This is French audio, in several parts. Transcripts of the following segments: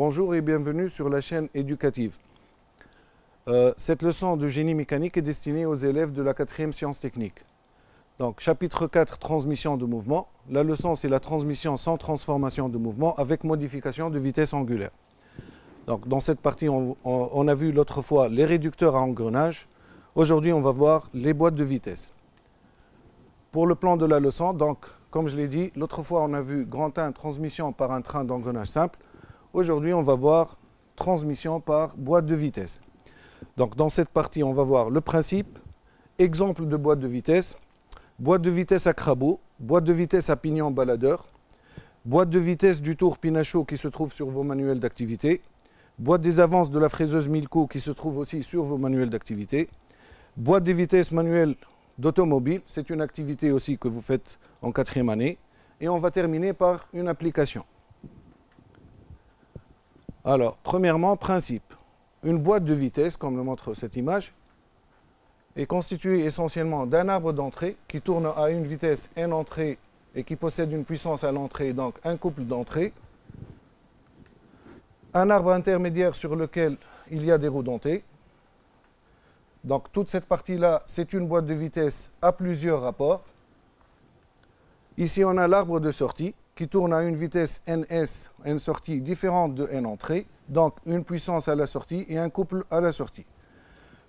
Bonjour et bienvenue sur la chaîne éducative. Cette leçon de génie mécanique est destinée aux élèves de la 4e sciences techniques. Donc, chapitre 4, transmission de mouvement. La leçon, c'est la transmission sans transformation de mouvement avec modification de vitesse angulaire. Donc, dans cette partie, on a vu l'autre fois les réducteurs à engrenage. Aujourd'hui, on va voir les boîtes de vitesse. Pour le plan de la leçon, donc, comme je l'ai dit, l'autre fois, on a vu grand 1, transmission par un train d'engrenage simple. Aujourd'hui, on va voir transmission par boîte de vitesse. Donc, dans cette partie, on va voir le principe, exemple de boîte de vitesse à crabot, boîte de vitesse à pignon baladeur, boîte de vitesse du tour Pinachot qui se trouve sur vos manuels d'activité, boîte des avances de la fraiseuse Milko qui se trouve aussi sur vos manuels d'activité, boîte de vitesse manuelle d'automobile, c'est une activité aussi que vous faites en 4e année, et on va terminer par une application. Alors, premièrement, principe. Une boîte de vitesse, comme le montre cette image, est constituée essentiellement d'un arbre d'entrée qui tourne à une vitesse n entrée et qui possède une puissance à l'entrée, donc un couple d'entrée. Un arbre intermédiaire sur lequel il y a des roues dentées. Donc toute cette partie-là, c'est une boîte de vitesse à plusieurs rapports. Ici, on a l'arbre de sortie qui tourne à une vitesse ns, n sortie différente de n entrée, donc une puissance à la sortie et un couple à la sortie.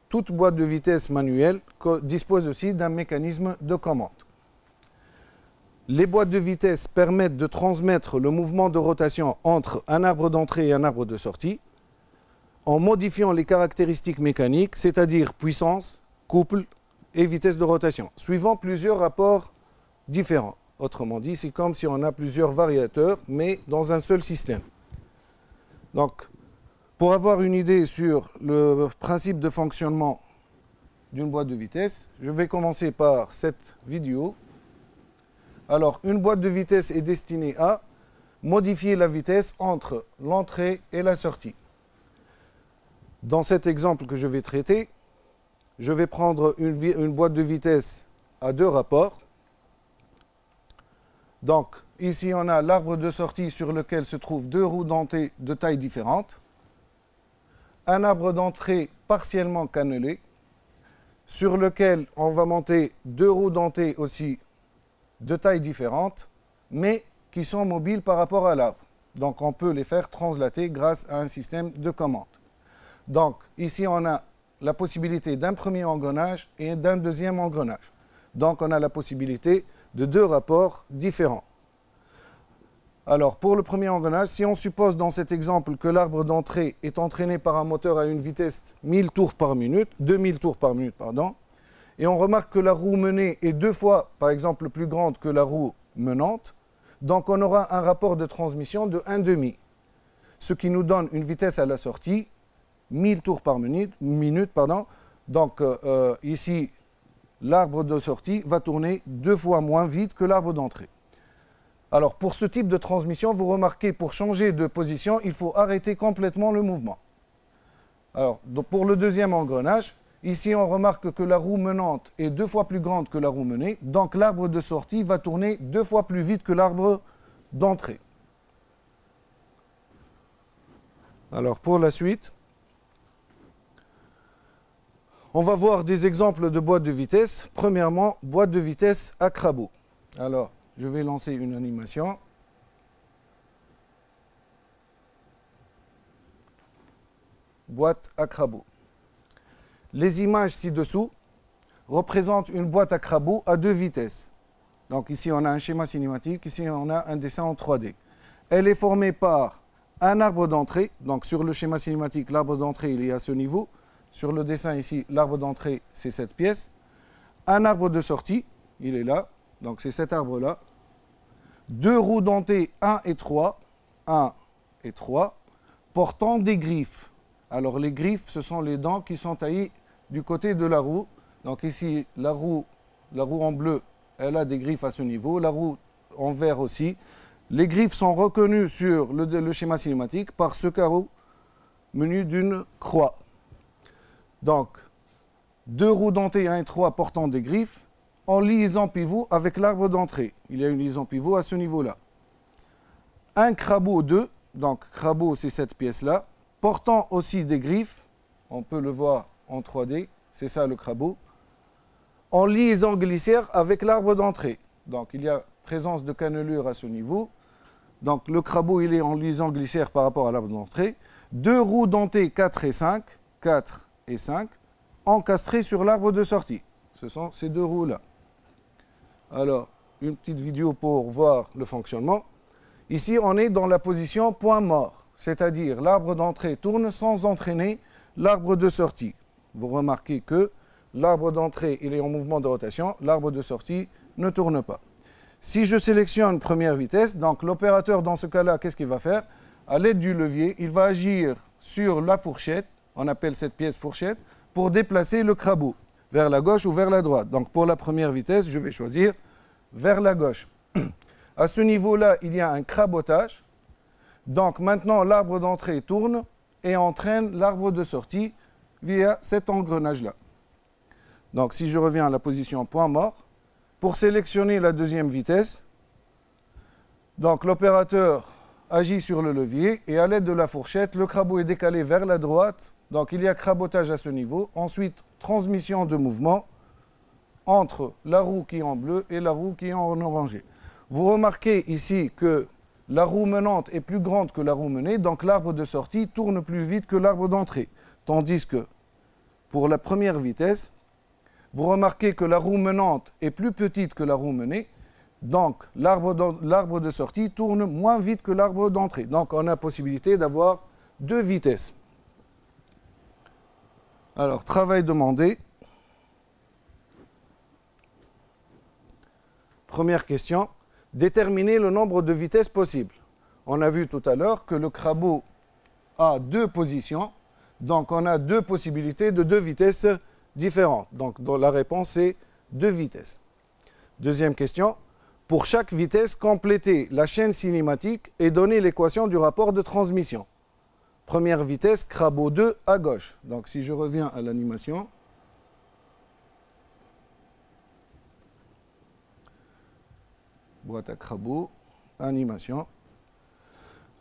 Toute boîte de vitesse manuelle dispose aussi d'un mécanisme de commande. Les boîtes de vitesse permettent de transmettre le mouvement de rotation entre un arbre d'entrée et un arbre de sortie en modifiant les caractéristiques mécaniques, c'est-à-dire puissance, couple et vitesse de rotation, suivant plusieurs rapports différents. Autrement dit, c'est comme si on a plusieurs variateurs, mais dans un seul système. Donc, pour avoir une idée sur le principe de fonctionnement d'une boîte de vitesse, je vais commencer par cette vidéo. Alors, une boîte de vitesse est destinée à modifier la vitesse entre l'entrée et la sortie. Dans cet exemple que je vais traiter, je vais prendre une boîte de vitesse à deux rapports. Donc, ici, on a l'arbre de sortie sur lequel se trouvent deux roues dentées de taille différente. Un arbre d'entrée partiellement cannelé, sur lequel on va monter deux roues dentées aussi de taille différente, mais qui sont mobiles par rapport à l'arbre. Donc, on peut les faire translater grâce à un système de commande. Donc, ici, on a la possibilité d'un premier engrenage et d'un deuxième engrenage. Donc, on a la possibilité de deux rapports différents. Alors, pour le premier engrenage, si on suppose dans cet exemple que l'arbre d'entrée est entraîné par un moteur à une vitesse 2000 tours par minute, et on remarque que la roue menée est deux fois, par exemple, plus grande que la roue menante, donc on aura un rapport de transmission de 1,5, ce qui nous donne une vitesse à la sortie, 1000 tours par minute. Donc, ici, l'arbre de sortie va tourner deux fois moins vite que l'arbre d'entrée. Alors, pour ce type de transmission, vous remarquez, pour changer de position, il faut arrêter complètement le mouvement. Alors, pour le deuxième engrenage, ici, on remarque que la roue menante est deux fois plus grande que la roue menée, donc l'arbre de sortie va tourner deux fois plus vite que l'arbre d'entrée. Alors, pour la suite, on va voir des exemples de boîtes de vitesse. Premièrement, boîte de vitesse à crabot. Alors, je vais lancer une animation. Boîte à crabot. Les images ci-dessous représentent une boîte à crabot à deux vitesses. Donc ici, on a un schéma cinématique, ici, on a un dessin en 3D. Elle est formée par un arbre d'entrée. Donc sur le schéma cinématique, l'arbre d'entrée, il est à ce niveau. Sur le dessin ici, l'arbre d'entrée, c'est cette pièce. Un arbre de sortie, il est là. Donc c'est cet arbre-là. Deux roues dentées 1 et 3, portant des griffes. Alors les griffes, ce sont les dents qui sont taillées du côté de la roue. Donc ici, la roue en bleu, elle a des griffes à ce niveau. La roue en vert aussi. Les griffes sont reconnues sur le schéma cinématique par ce carreau menu d'une croix. Donc, deux roues dentées 1 et 3 portant des griffes en liaison pivot avec l'arbre d'entrée. Il y a une liaison pivot à ce niveau-là. Un crabot 2 donc crabeau c'est cette pièce-là, portant aussi des griffes, on peut le voir en 3D, c'est ça le crabeau, en liaison glissière avec l'arbre d'entrée. Donc il y a présence de cannelure à ce niveau. Donc le crabeau il est en liaison glissière par rapport à l'arbre d'entrée. Deux roues dentées 4 et 5, encastrées sur l'arbre de sortie. Ce sont ces deux roues-là. Alors, une petite vidéo pour voir le fonctionnement. Ici, on est dans la position point mort, c'est-à-dire l'arbre d'entrée tourne sans entraîner l'arbre de sortie. Vous remarquez que l'arbre d'entrée il est en mouvement de rotation, l'arbre de sortie ne tourne pas. Si je sélectionne première vitesse, donc l'opérateur dans ce cas-là, qu'est-ce qu'il va faire? À l'aide du levier, il va agir sur la fourchette, on appelle cette pièce fourchette, pour déplacer le crabeau vers la gauche ou vers la droite. Donc pour la première vitesse, je vais choisir vers la gauche. À ce niveau-là, il y a un crabotage. Donc maintenant, l'arbre d'entrée tourne et entraîne l'arbre de sortie via cet engrenage-là. Donc si je reviens à la position point mort, pour sélectionner la deuxième vitesse, donc l'opérateur agit sur le levier et à l'aide de la fourchette, le crabeau est décalé vers la droite. Donc il y a crabotage à ce niveau. Ensuite, transmission de mouvement entre la roue qui est en bleu et la roue qui est en orangé. Vous remarquez ici que la roue menante est plus grande que la roue menée, donc l'arbre de sortie tourne plus vite que l'arbre d'entrée. Tandis que pour la première vitesse, vous remarquez que la roue menante est plus petite que la roue menée, donc l'arbre de sortie tourne moins vite que l'arbre d'entrée. Donc on a possibilité d'avoir deux vitesses. Alors, travail demandé. Première question, déterminer le nombre de vitesses possibles. On a vu tout à l'heure que le crabeau a deux positions, donc on a deux possibilités de deux vitesses différentes. Donc la réponse est deux vitesses. Deuxième question, pour chaque vitesse, compléter la chaîne cinématique et donner l'équation du rapport de transmission. Première vitesse, crabeau 2 à gauche. Donc si je reviens à l'animation, boîte à crabeau, animation.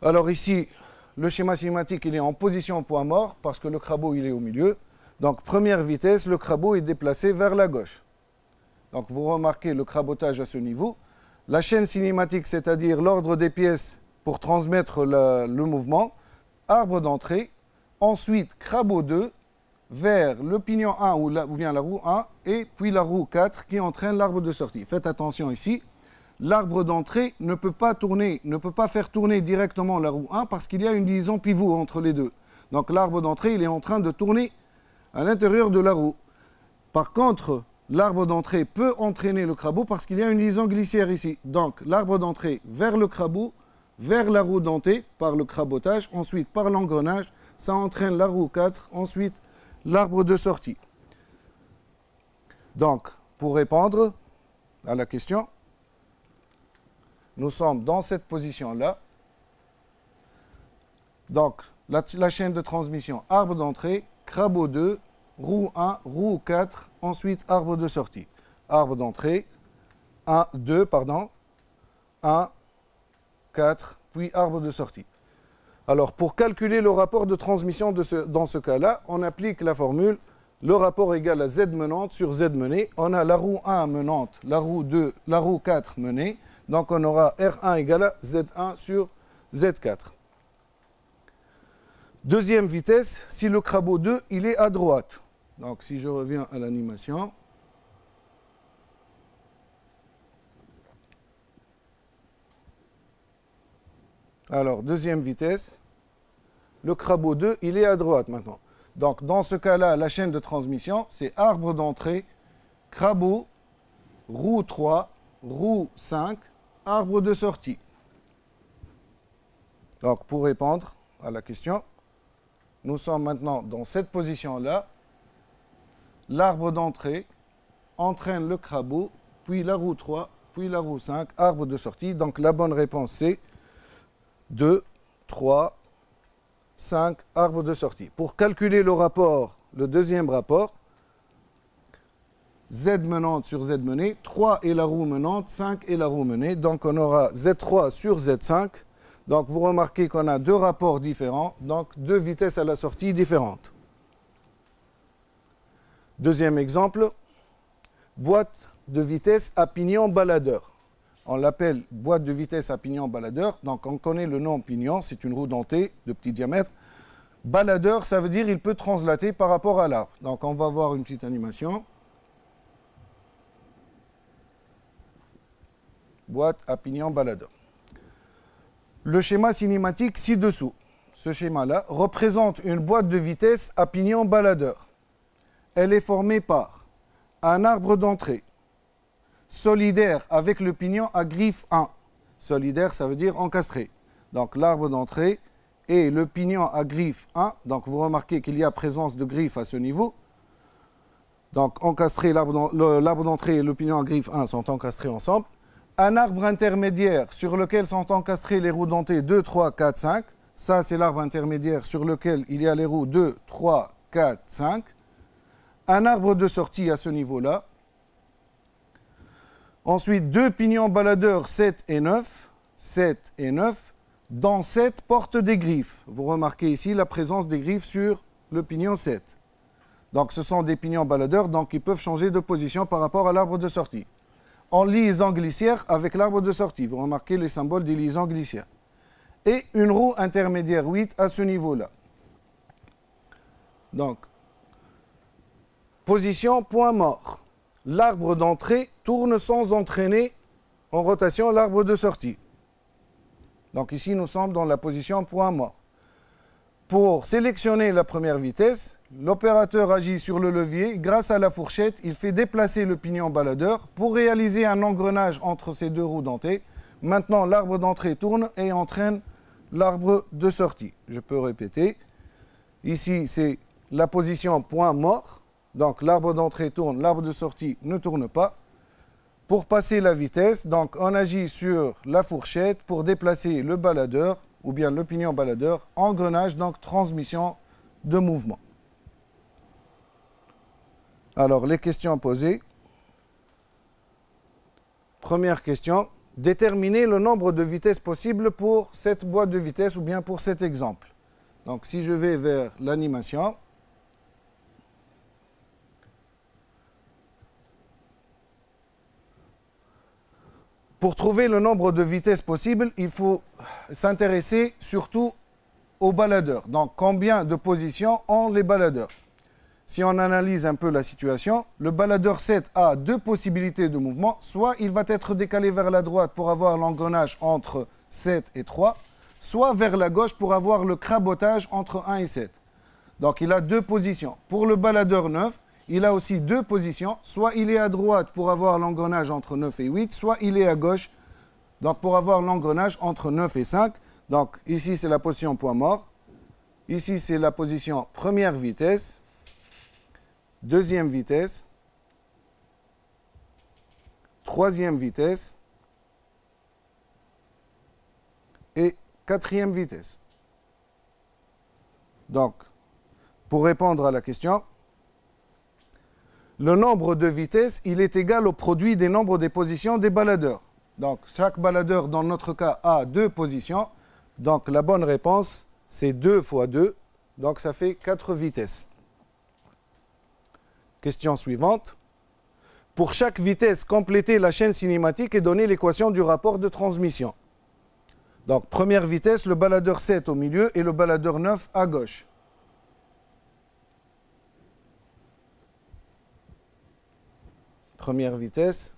Alors ici, le schéma cinématique il est en position point mort parce que le crabeau il est au milieu. Donc première vitesse, le crabeau est déplacé vers la gauche. Donc vous remarquez le crabotage à ce niveau. La chaîne cinématique, c'est-à-dire l'ordre des pièces pour transmettre le mouvement, arbre d'entrée, ensuite crabeau 2 vers le pignon 1 ou bien la roue 1 et puis la roue 4 qui entraîne l'arbre de sortie. Faites attention ici, l'arbre d'entrée ne peut pas faire tourner directement la roue 1 parce qu'il y a une liaison pivot entre les deux. Donc l'arbre d'entrée, il est en train de tourner à l'intérieur de la roue. Par contre, l'arbre d'entrée peut entraîner le crabeau parce qu'il y a une liaison glissière ici. Donc l'arbre d'entrée vers le crabeau, vers la roue dentée par le crabotage, ensuite par l'engrenage, ça entraîne la roue 4, ensuite l'arbre de sortie. Donc, pour répondre à la question, nous sommes dans cette position-là. Donc, la chaîne de transmission, arbre d'entrée, crabeau 2, roue 1, roue 4, ensuite arbre de sortie. Arbre d'entrée, 2, 1, 4, puis arbre de sortie. Alors, pour calculer le rapport de transmission dans ce cas-là, on applique la formule le rapport égal à Z menante sur Z menée. On a la roue 1 menante, la roue 2, la roue 4 menée. Donc, on aura R1 égal à Z1 sur Z4. Deuxième vitesse, si le crabeau 2, il est à droite. Donc, si je reviens à l'animation, alors, deuxième vitesse, le crabeau 2, il est à droite maintenant. Donc, dans ce cas-là, la chaîne de transmission, c'est arbre d'entrée, crabeau, roue 3, roue 5, arbre de sortie. Donc, pour répondre à la question, nous sommes maintenant dans cette position-là. L'arbre d'entrée entraîne le crabeau, puis la roue 3, puis la roue 5, arbre de sortie. Donc, la bonne réponse, c'est 2, 3, 5, arbre de sortie. Pour calculer le rapport, le deuxième rapport, Z menante sur Z menée, 3 est la roue menante, 5 est la roue menée. Donc on aura Z3 sur Z5. Donc vous remarquez qu'on a deux rapports différents, donc deux vitesses à la sortie différentes. Deuxième exemple, boîte de vitesse à pignon baladeur. On l'appelle boîte de vitesse à pignon baladeur. Donc on connaît le nom pignon, c'est une roue dentée de petit diamètre. Baladeur, ça veut dire qu'il peut translater par rapport à l'arbre. Donc on va voir une petite animation. Boîte à pignon baladeur. Le schéma cinématique ci-dessous. Ce schéma-là représente une boîte de vitesse à pignon baladeur. Elle est formée par un arbre d'entrée solidaire avec le pignon à griffe 1. Solidaire, ça veut dire encastré. Donc l'arbre d'entrée et le pignon à griffe 1. Donc vous remarquez qu'il y a présence de griffes à ce niveau. Donc encastré, l'arbre d'entrée et le pignon à griffe 1 sont encastrés ensemble. Un arbre intermédiaire sur lequel sont encastrées les roues dentées 2, 3, 4, 5. Ça, c'est l'arbre intermédiaire sur lequel il y a les roues 2, 3, 4, 5. Un arbre de sortie à ce niveau-là. Ensuite, deux pignons baladeurs 7 et 9. 7 et 9. Dans 7 portent des griffes. Vous remarquez ici la présence des griffes sur le pignon 7. Donc ce sont des pignons baladeurs, donc ils peuvent changer de position par rapport à l'arbre de sortie. En liaison glissière avec l'arbre de sortie. Vous remarquez les symboles des liaisons glissières. Et une roue intermédiaire 8 à ce niveau-là. Donc, position point mort. L'arbre d'entrée tourne sans entraîner en rotation l'arbre de sortie. Donc ici, nous sommes dans la position point mort. Pour sélectionner la première vitesse, l'opérateur agit sur le levier. Grâce à la fourchette, il fait déplacer le pignon baladeur pour réaliser un engrenage entre ces deux roues dentées. Maintenant, l'arbre d'entrée tourne et entraîne l'arbre de sortie. Je peux répéter. Ici, c'est la position point mort. Donc, l'arbre d'entrée tourne, l'arbre de sortie ne tourne pas. Pour passer la vitesse, donc, on agit sur la fourchette pour déplacer le baladeur ou bien le pignon baladeur, engrenage, donc transmission de mouvement. Alors, les questions posées. Première question, déterminer le nombre de vitesses possibles pour cette boîte de vitesse ou bien pour cet exemple. Donc, si je vais vers l'animation, pour trouver le nombre de vitesses possibles, il faut s'intéresser surtout aux baladeurs. Donc, combien de positions ont les baladeurs? Si on analyse un peu la situation, le baladeur 7 a deux possibilités de mouvement. Soit il va être décalé vers la droite pour avoir l'engrenage entre 7 et 3, soit vers la gauche pour avoir le crabotage entre 1 et 7. Donc, il a deux positions. Pour le baladeur 9, il a aussi deux positions. Soit il est à droite pour avoir l'engrenage entre 9 et 8, soit il est à gauche donc pour avoir l'engrenage entre 9 et 5. Donc ici, c'est la position point mort. Ici, c'est la position première vitesse, deuxième vitesse, troisième vitesse et quatrième vitesse. Donc, pour répondre à la question, le nombre de vitesses, il est égal au produit des nombres des positions des baladeurs. Donc, chaque baladeur, dans notre cas, a deux positions. Donc, la bonne réponse, c'est 2 fois 2. Donc, ça fait 4 vitesses. Question suivante. Pour chaque vitesse, complétez la chaîne cinématique et donnez l'équation du rapport de transmission. Donc, première vitesse, le baladeur 7 au milieu et le baladeur 9 à gauche. Première vitesse,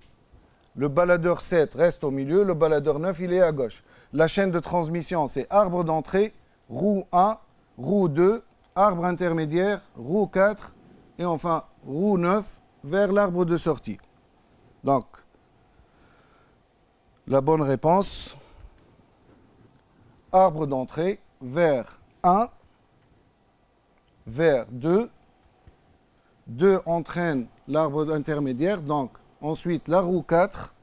le baladeur 7 reste au milieu, le baladeur 9 il est à gauche. La chaîne de transmission c'est arbre d'entrée, roue 1, roue 2, arbre intermédiaire, roue 4 et enfin roue 9 vers l'arbre de sortie. Donc, la bonne réponse, arbre d'entrée vers 1, vers 2, 2 entraîne l'arbre intermédiaire, donc ensuite la roue 4,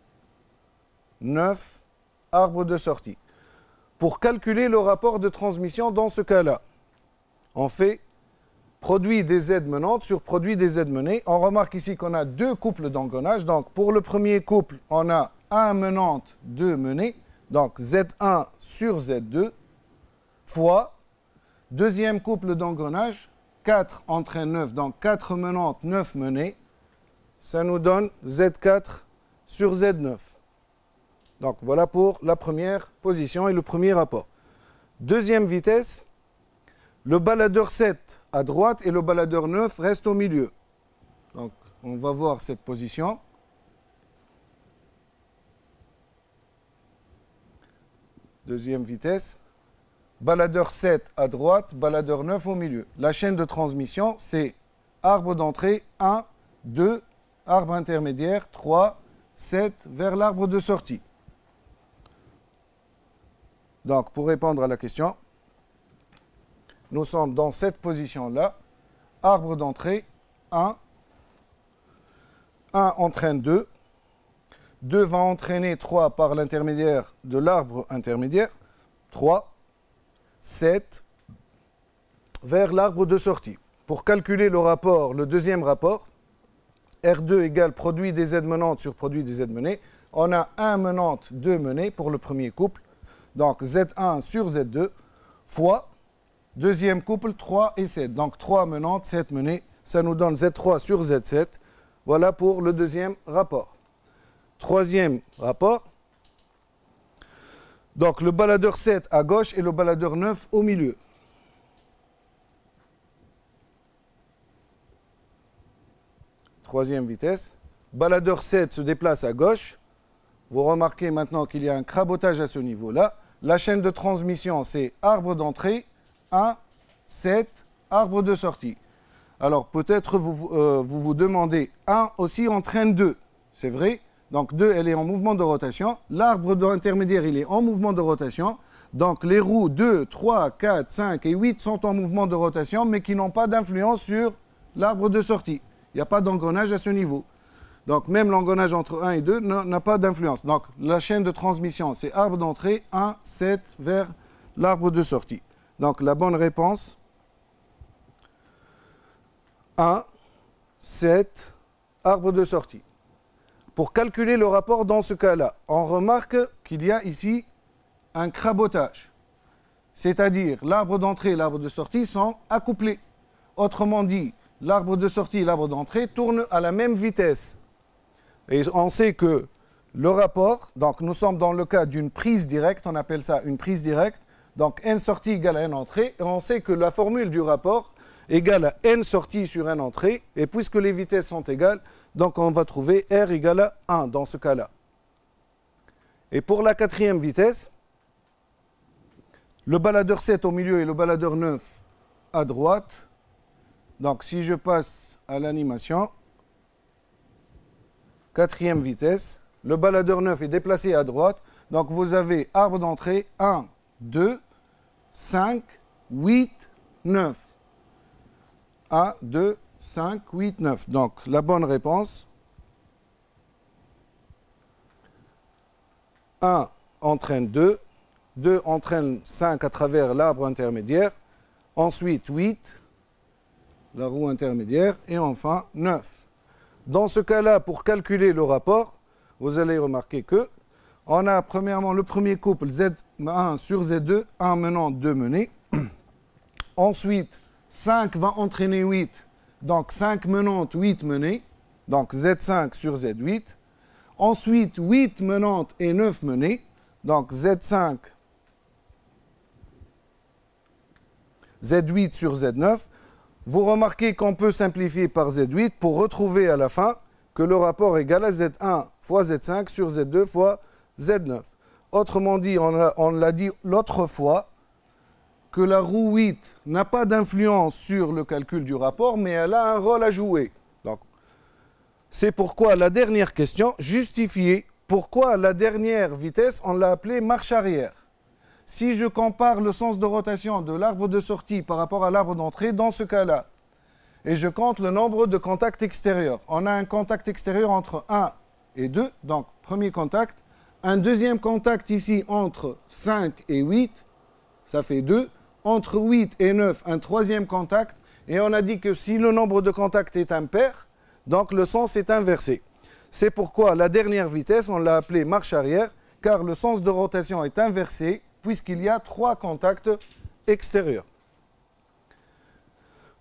9, arbre de sortie. Pour calculer le rapport de transmission dans ce cas-là, on fait produit des Z menantes sur produit des Z menées. On remarque ici qu'on a deux couples d'engrenage. Donc pour le premier couple, on a 1 menante, 2 menées. donc Z1 sur Z2, fois deuxième couple d'engrenage, 4 entraîne 9, donc 4 menantes, 9 menées. Ça nous donne Z4 sur Z9. Donc voilà pour la première position et le premier rapport. Deuxième vitesse, le baladeur 7 à droite et le baladeur 9 restent au milieu. Donc on va voir cette position. Deuxième vitesse, baladeur 7 à droite, baladeur 9 au milieu. La chaîne de transmission, c'est arbre d'entrée 1, 2, arbre intermédiaire 3, 7 vers l'arbre de sortie. Donc, pour répondre à la question, nous sommes dans cette position-là. Arbre d'entrée 1, 1 entraîne 2, 2 va entraîner 3 par l'intermédiaire de l'arbre intermédiaire, 3, 7 vers l'arbre de sortie. Pour calculer le rapport, le deuxième rapport, R2 égale produit des Z menantes sur produit des Z menées. On a 1 menante, 2 menées pour le premier couple. Donc Z1 sur Z2 fois deuxième couple 3 et 7. Donc 3 menantes, 7 menées. Ça nous donne Z3 sur Z7. Voilà pour le deuxième rapport. Troisième rapport. Donc le baladeur 7 à gauche et le baladeur 9 au milieu. Troisième vitesse. Baladeur 7 se déplace à gauche. Vous remarquez maintenant qu'il y a un crabotage à ce niveau-là. La chaîne de transmission, c'est arbre d'entrée, 1, 7, arbre de sortie. Alors peut-être vous demandez, 1 aussi entraîne 2. C'est vrai. Donc 2, elle est en mouvement de rotation. L'arbre intermédiaire, il est en mouvement de rotation. Donc les roues 2, 3, 4, 5 et 8 sont en mouvement de rotation, mais qui n'ont pas d'influence sur l'arbre de sortie. Il n'y a pas d'engrenage à ce niveau. Donc même l'engrenage entre 1 et 2 n'a pas d'influence. Donc la chaîne de transmission, c'est arbre d'entrée, 1, 7 vers l'arbre de sortie. Donc la bonne réponse, 1, 7, arbre de sortie. Pour calculer le rapport dans ce cas-là, on remarque qu'il y a ici un crabotage. C'est-à-dire l'arbre d'entrée et l'arbre de sortie sont accouplés. Autrement dit, l'arbre de sortie et l'arbre d'entrée tournent à la même vitesse. Et on sait que le rapport, donc nous sommes dans le cas d'une prise directe, on appelle ça une prise directe, donc n sortie égale à n entrée, et on sait que la formule du rapport égale à n sortie sur n entrée, et puisque les vitesses sont égales, donc on va trouver R égale à 1 dans ce cas-là. Et pour la quatrième vitesse, le baladeur 7 au milieu et le baladeur 9 à droite. Donc si je passe à l'animation, quatrième vitesse, le baladeur 9 est déplacé à droite, donc vous avez arbre d'entrée 1, 2, 5, 8, 9. 1, 2, 5, 8, 9. Donc la bonne réponse, 1 entraîne 2, 2 entraîne 5 à travers l'arbre intermédiaire, ensuite 8, la roue intermédiaire, et enfin 9. Dans ce cas-là, pour calculer le rapport, vous allez remarquer que on a premièrement le premier couple Z1 sur Z2, 1 menant, 2 menées. Ensuite, 5 va entraîner 8, donc 5 menantes, 8 menées, donc Z5 sur Z8. Ensuite, 8 menantes et 9 menées, donc Z5, Z8 sur Z9. Vous remarquez qu'on peut simplifier par Z8 pour retrouver à la fin que le rapport est égal à Z1 fois Z5 sur Z2 fois Z9. Autrement dit, on l'a dit l'autre fois, que la roue 8 n'a pas d'influence sur le calcul du rapport, mais elle a un rôle à jouer. Donc, c'est pourquoi la dernière question, justifier pourquoi la dernière vitesse, on l'a appelée marche arrière. Si je compare le sens de rotation de l'arbre de sortie par rapport à l'arbre d'entrée, dans ce cas-là, et je compte le nombre de contacts extérieurs. On a un contact extérieur entre 1 et 2, donc premier contact. Un deuxième contact ici entre 5 et 8, ça fait 2. Entre 8 et 9, un troisième contact. Et on a dit que si le nombre de contacts est impair, donc le sens est inversé. C'est pourquoi la dernière vitesse, on l'a appelée marche arrière, car le sens de rotation est inversé puisqu'il y a 3 contacts extérieurs.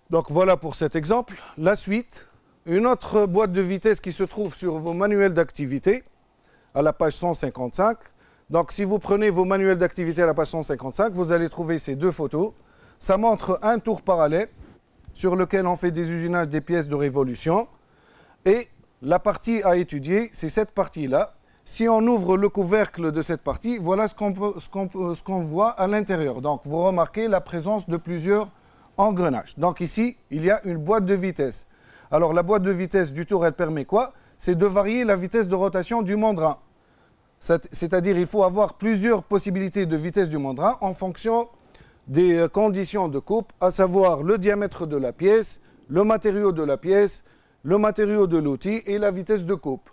Donc voilà pour cet exemple. La suite, une autre boîte de vitesse qui se trouve sur vos manuels d'activité à la page 155. Donc si vous prenez vos manuels d'activité à la page 155, vous allez trouver ces 2 photos. Ça montre un tour parallèle sur lequel on fait des usinages des pièces de révolution. Et la partie à étudier, c'est cette partie-là. Si on ouvre le couvercle de cette partie, voilà ce qu'on voit à l'intérieur. Donc vous remarquez la présence de plusieurs engrenages. Donc ici, il y a une boîte de vitesse. Alors la boîte de vitesse du tour, elle permet quoi? C'est de varier la vitesse de rotation du mandrin. C'est-à-dire il faut avoir plusieurs possibilités de vitesse du mandrin en fonction des conditions de coupe, à savoir le diamètre de la pièce, le matériau de la pièce, le matériau de l'outil et la vitesse de coupe.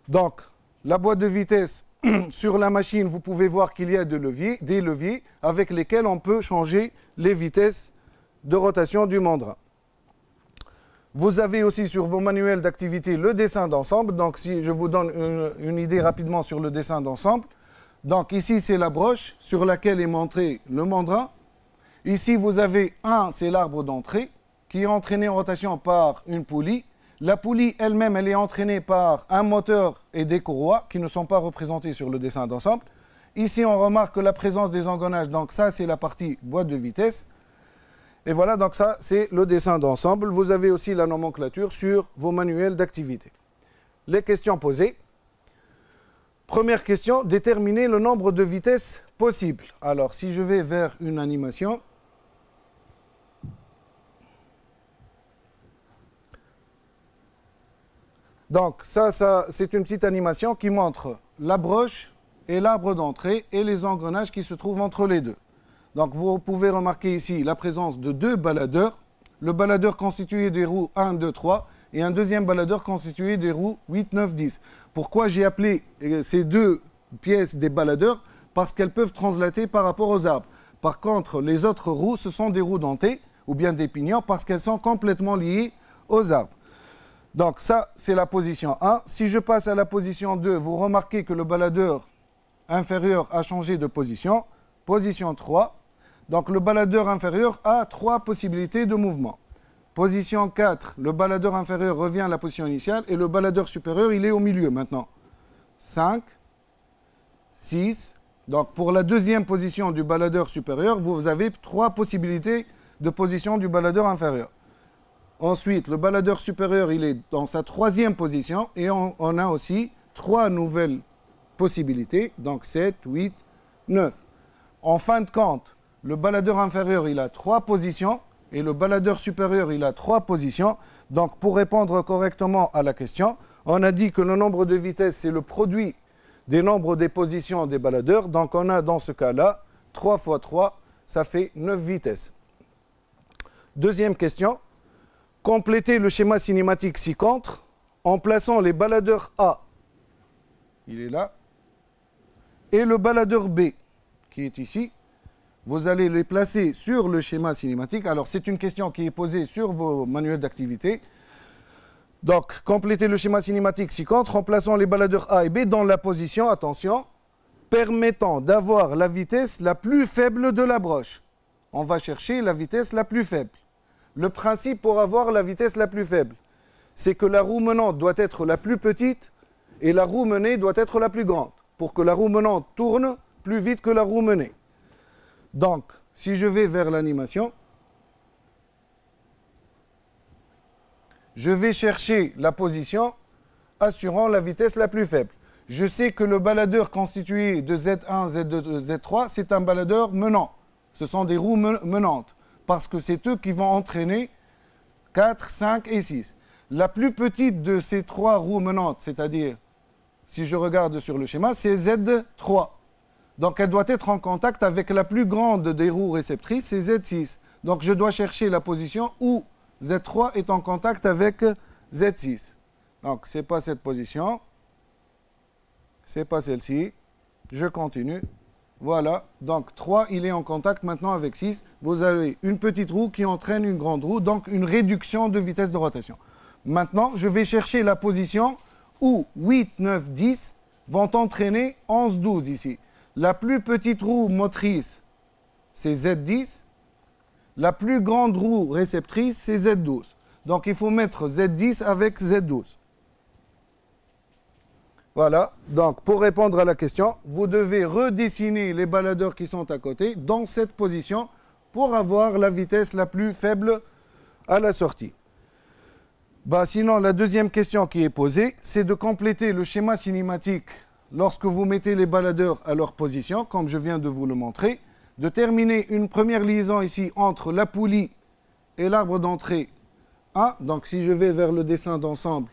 Donc, la boîte de vitesse, sur la machine, vous pouvez voir qu'il y a des leviers avec lesquels on peut changer les vitesses de rotation du mandrin. Vous avez aussi sur vos manuels d'activité le dessin d'ensemble. Donc, si je vous donne une idée rapidement sur le dessin d'ensemble. Donc, ici, c'est la broche sur laquelle est montré le mandrin. Ici, vous avez c'est l'arbre d'entrée qui est entraîné en rotation par une poulie. La poulie elle-même, elle est entraînée par un moteur et des courroies qui ne sont pas représentés sur le dessin d'ensemble. Ici, on remarque la présence des engrenages. Donc, ça, c'est la partie boîte de vitesse. Et voilà, donc ça, c'est le dessin d'ensemble. Vous avez aussi la nomenclature sur vos manuels d'activité. Les questions posées. Première question, déterminer le nombre de vitesses possibles. Alors, si je vais vers une animation, donc ça c'est une petite animation qui montre la broche et l'arbre d'entrée et les engrenages qui se trouvent entre les deux. Donc vous pouvez remarquer ici la présence de 2 baladeurs. Le baladeur constitué des roues 1, 2, 3 et un deuxième baladeur constitué des roues 8, 9, 10. Pourquoi j'ai appelé ces 2 pièces des baladeurs? Parce qu'elles peuvent translater par rapport aux arbres. Par contre, les autres roues, ce sont des roues dentées ou bien des pignons parce qu'elles sont complètement liées aux arbres. Donc ça, c'est la position 1. Si je passe à la position 2, vous remarquez que le baladeur inférieur a changé de position. Position 3. Donc le baladeur inférieur a 3 possibilités de mouvement. Position 4, le baladeur inférieur revient à la position initiale et le baladeur supérieur, il est au milieu maintenant. 5, 6. Donc pour la deuxième position du baladeur supérieur, vous avez 3 possibilités de position du baladeur inférieur. Ensuite, le baladeur supérieur, il est dans sa 3e position et on a aussi 3 nouvelles possibilités, donc 7, 8, 9. En fin de compte, le baladeur inférieur, il a 3 positions et le baladeur supérieur, il a 3 positions. Donc, pour répondre correctement à la question, on a dit que le nombre de vitesses, c'est le produit des nombres des positions des baladeurs. Donc, on a dans ce cas-là, 3 fois 3, ça fait 9 vitesses. Deuxième question, complétez le schéma cinématique ci-contre en plaçant les baladeurs A, il est là, et le baladeur B, qui est ici. Vous allez les placer sur le schéma cinématique. Alors, c'est une question qui est posée sur vos manuels d'activité. Donc, complétez le schéma cinématique ci-contre en plaçant les baladeurs A et B dans la position, attention, permettant d'avoir la vitesse la plus faible de la broche. On va chercher la vitesse la plus faible. Le principe pour avoir la vitesse la plus faible, c'est que la roue menante doit être la plus petite et la roue menée doit être la plus grande, pour que la roue menante tourne plus vite que la roue menée. Donc, si je vais vers l'animation, je vais chercher la position assurant la vitesse la plus faible. Je sais que le baladeur constitué de Z1, Z2, Z3, c'est un baladeur menant. Ce sont des roues menantes, parce que c'est eux qui vont entraîner 4, 5 et 6. La plus petite de ces 3 roues menantes, c'est-à-dire, si je regarde sur le schéma, c'est Z3. Donc, elle doit être en contact avec la plus grande des roues réceptrices, c'est Z6. Donc, je dois chercher la position où Z3 est en contact avec Z6. Donc, ce n'est pas cette position. Ce n'est pas celle-ci. Je continue. Voilà. Donc, 3, il est en contact maintenant avec 6. Vous avez une petite roue qui entraîne une grande roue, donc une réduction de vitesse de rotation. Maintenant, je vais chercher la position où 8, 9, 10 vont entraîner 11-12 ici. La plus petite roue motrice, c'est Z10. La plus grande roue réceptrice, c'est Z12. Donc, il faut mettre Z10 avec Z12. Voilà. Donc, pour répondre à la question, vous devez redessiner les baladeurs qui sont à côté dans cette position pour avoir la vitesse la plus faible à la sortie. Sinon, la deuxième question qui est posée, c'est de compléter le schéma cinématique lorsque vous mettez les baladeurs à leur position, comme je viens de vous le montrer, de terminer une première liaison ici entre la poulie et l'arbre d'entrée 1. Donc, si je vais vers le dessin d'ensemble,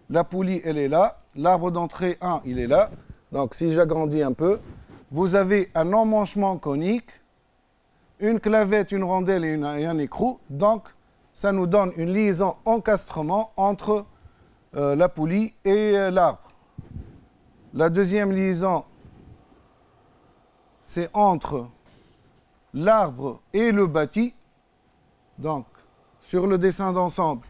la poulie, elle est là. L'arbre d'entrée 1, il est là. Donc, si j'agrandis un peu, vous avez un emmanchement conique, une clavette, une rondelle et un écrou. Donc, ça nous donne une liaison encastrement entre la poulie et l'arbre. La deuxième liaison, c'est entre l'arbre et le bâti. Donc, sur le dessin d'ensemble,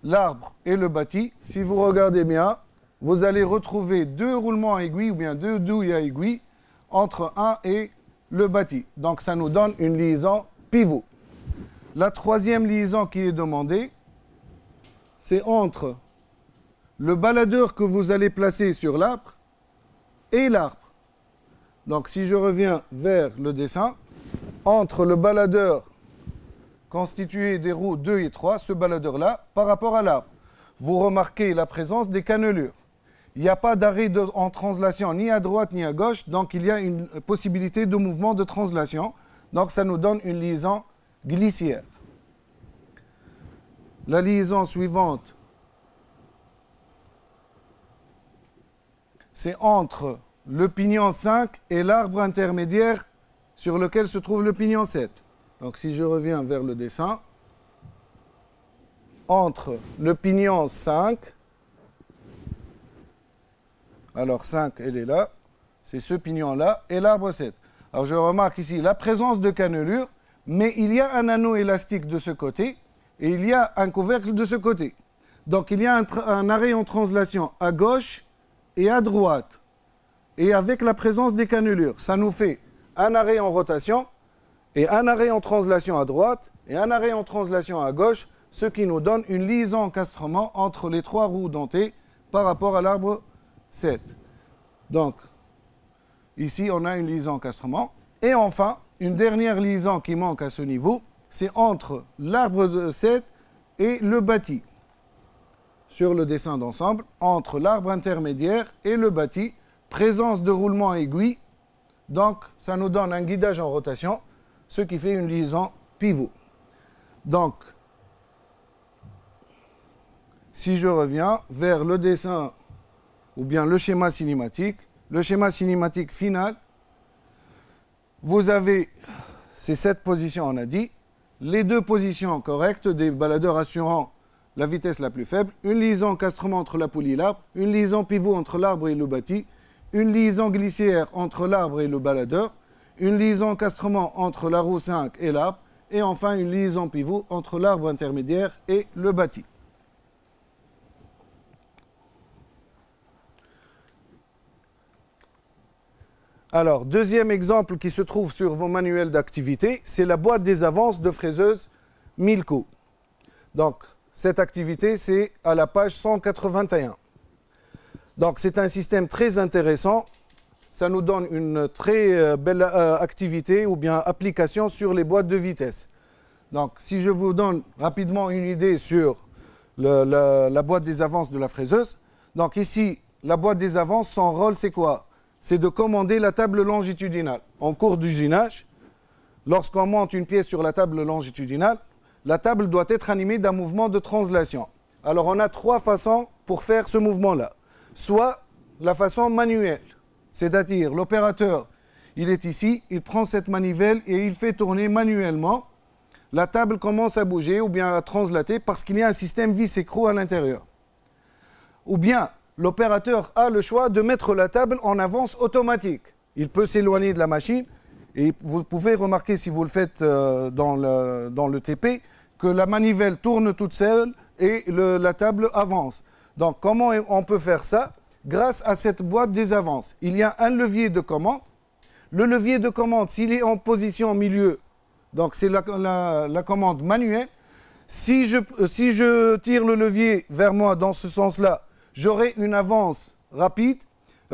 l'arbre et le bâti. Si vous regardez bien, vous allez retrouver deux roulements à aiguille ou bien deux douilles à aiguille entre un et le bâti. Donc, ça nous donne une liaison pivot. La troisième liaison qui est demandée, c'est entre le baladeur que vous allez placer sur l'arbre et l'arbre. Donc, si je reviens vers le dessin, entre le baladeur constitué des roues 2 et 3, ce baladeur-là, par rapport à l'arbre, vous remarquez la présence des cannelures. Il n'y a pas d'arrêt en translation ni à droite ni à gauche, donc il y a une possibilité de mouvement de translation. Donc, ça nous donne une liaison glissière. La liaison suivante, c'est entre le pignon 5 et l'arbre intermédiaire sur lequel se trouve le pignon 7. Donc, si je reviens vers le dessin, entre le pignon 5, alors 5, elle est là, c'est ce pignon-là, et l'arbre 7. Alors, je remarque ici la présence de cannelure, mais il y a un anneau élastique de ce côté, et il y a un couvercle de ce côté. Donc, il y a un arrêt en translation à gauche et à droite, et avec la présence des cannelures. Ça nous fait un arrêt en rotation, et un arrêt en translation à droite, et un arrêt en translation à gauche, ce qui nous donne une liaison encastrement entre les trois roues dentées par rapport à l'arbre 7. Donc, ici, on a une liaison encastrement. Et enfin, une dernière liaison qui manque à ce niveau, c'est entre l'arbre 7 et le bâti. Sur le dessin d'ensemble, entre l'arbre intermédiaire et le bâti, présence de roulement à aiguille. Donc, ça nous donne un guidage en rotation, ce qui fait une liaison pivot. Donc, si je reviens vers le dessin ou bien le schéma cinématique final, vous avez ces 7 positions, on a dit, les 2 positions correctes des baladeurs assurant la vitesse la plus faible, une liaison encastrement entre la poulie et l'arbre, une liaison pivot entre l'arbre et le bâti, une liaison glissière entre l'arbre et le baladeur, une liaison encastrement entre la roue 5 et l'arbre, et enfin une liaison pivot entre l'arbre intermédiaire et le bâti. Alors, deuxième exemple qui se trouve sur vos manuels d'activité, c'est la boîte des avances de fraiseuse Milko. Donc, cette activité, c'est à la page 181. Donc, c'est un système très intéressant. Ça nous donne une très belle activité ou bien application sur les boîtes de vitesse. Donc, si je vous donne rapidement une idée sur la boîte des avances de la fraiseuse. Donc, ici, la boîte des avances, son rôle, c'est quoi? C'est de commander la table longitudinale. En cours d'usinage, lorsqu'on monte une pièce sur la table longitudinale, la table doit être animée d'un mouvement de translation. Alors, on a 3 façons pour faire ce mouvement-là. Soit la façon manuelle, c'est-à-dire l'opérateur, il est ici, il prend cette manivelle et il fait tourner manuellement. La table commence à bouger ou bien à translater parce qu'il y a un système vis-écrou à l'intérieur. Ou bien, l'opérateur a le choix de mettre la table en avance automatique. Il peut s'éloigner de la machine et vous pouvez remarquer, si vous le faites dans le TP, que la manivelle tourne toute seule et la table avance. Donc, comment on peut faire ça? Grâce à cette boîte des avances. Il y a un levier de commande. Le levier de commande, s'il est en position milieu, donc c'est la commande manuelle. Si je tire le levier vers moi dans ce sens-là, j'aurai une avance rapide,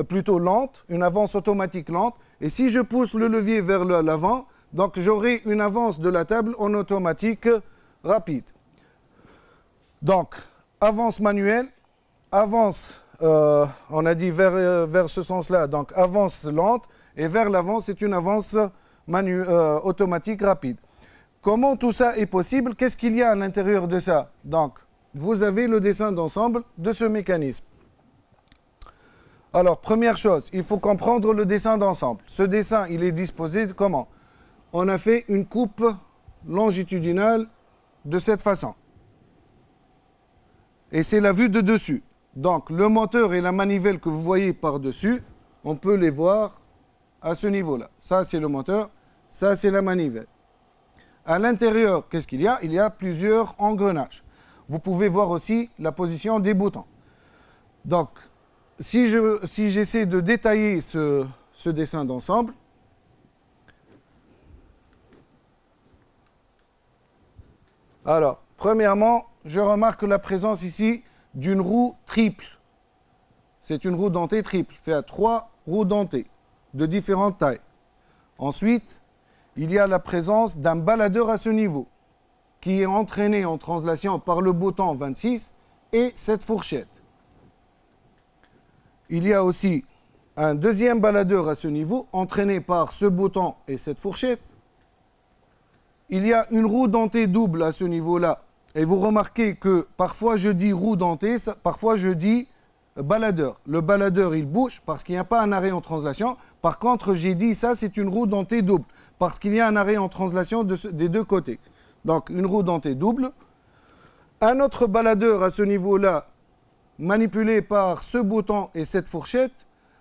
plutôt lente, une avance automatique lente. Et si je pousse le levier vers l'avant, donc j'aurai une avance de la table en automatique rapide. Donc, avance manuelle, avance, on a dit vers ce sens-là, donc avance lente, et vers l'avant, c'est une avance automatique rapide. Comment tout ça est possible? Qu'est-ce qu'il y a à l'intérieur de ça? Donc, vous avez le dessin d'ensemble de ce mécanisme. Alors, première chose, il faut comprendre le dessin d'ensemble. Ce dessin, il est disposé comment? On a fait une coupe longitudinale de cette façon. Et c'est la vue de dessus. Donc, le moteur et la manivelle que vous voyez par-dessus, on peut les voir à ce niveau-là. Ça, c'est le moteur. Ça, c'est la manivelle. À l'intérieur, qu'est-ce qu'il y a? Il y a plusieurs engrenages. Vous pouvez voir aussi la position des boutons. Donc, si j'essaie de détailler ce dessin d'ensemble, alors, premièrement, je remarque la présence ici d'une roue triple. C'est une roue dentée triple, fait à 3 roues dentées de différentes tailles. Ensuite, il y a la présence d'un baladeur à ce niveau, qui est entraîné en translation par le bouton 26 et cette fourchette. Il y a aussi un deuxième baladeur à ce niveau, entraîné par ce bouton et cette fourchette. Il y a une roue dentée double à ce niveau-là. Et vous remarquez que parfois je dis roue dentée, parfois je dis baladeur. Le baladeur, il bouge parce qu'il n'y a pas un arrêt en translation. Par contre, j'ai dit ça, c'est une roue dentée double parce qu'il y a un arrêt en translation des deux côtés. Donc, une roue dentée double. Un autre baladeur à ce niveau-là, manipulé par ce bouton et cette fourchette.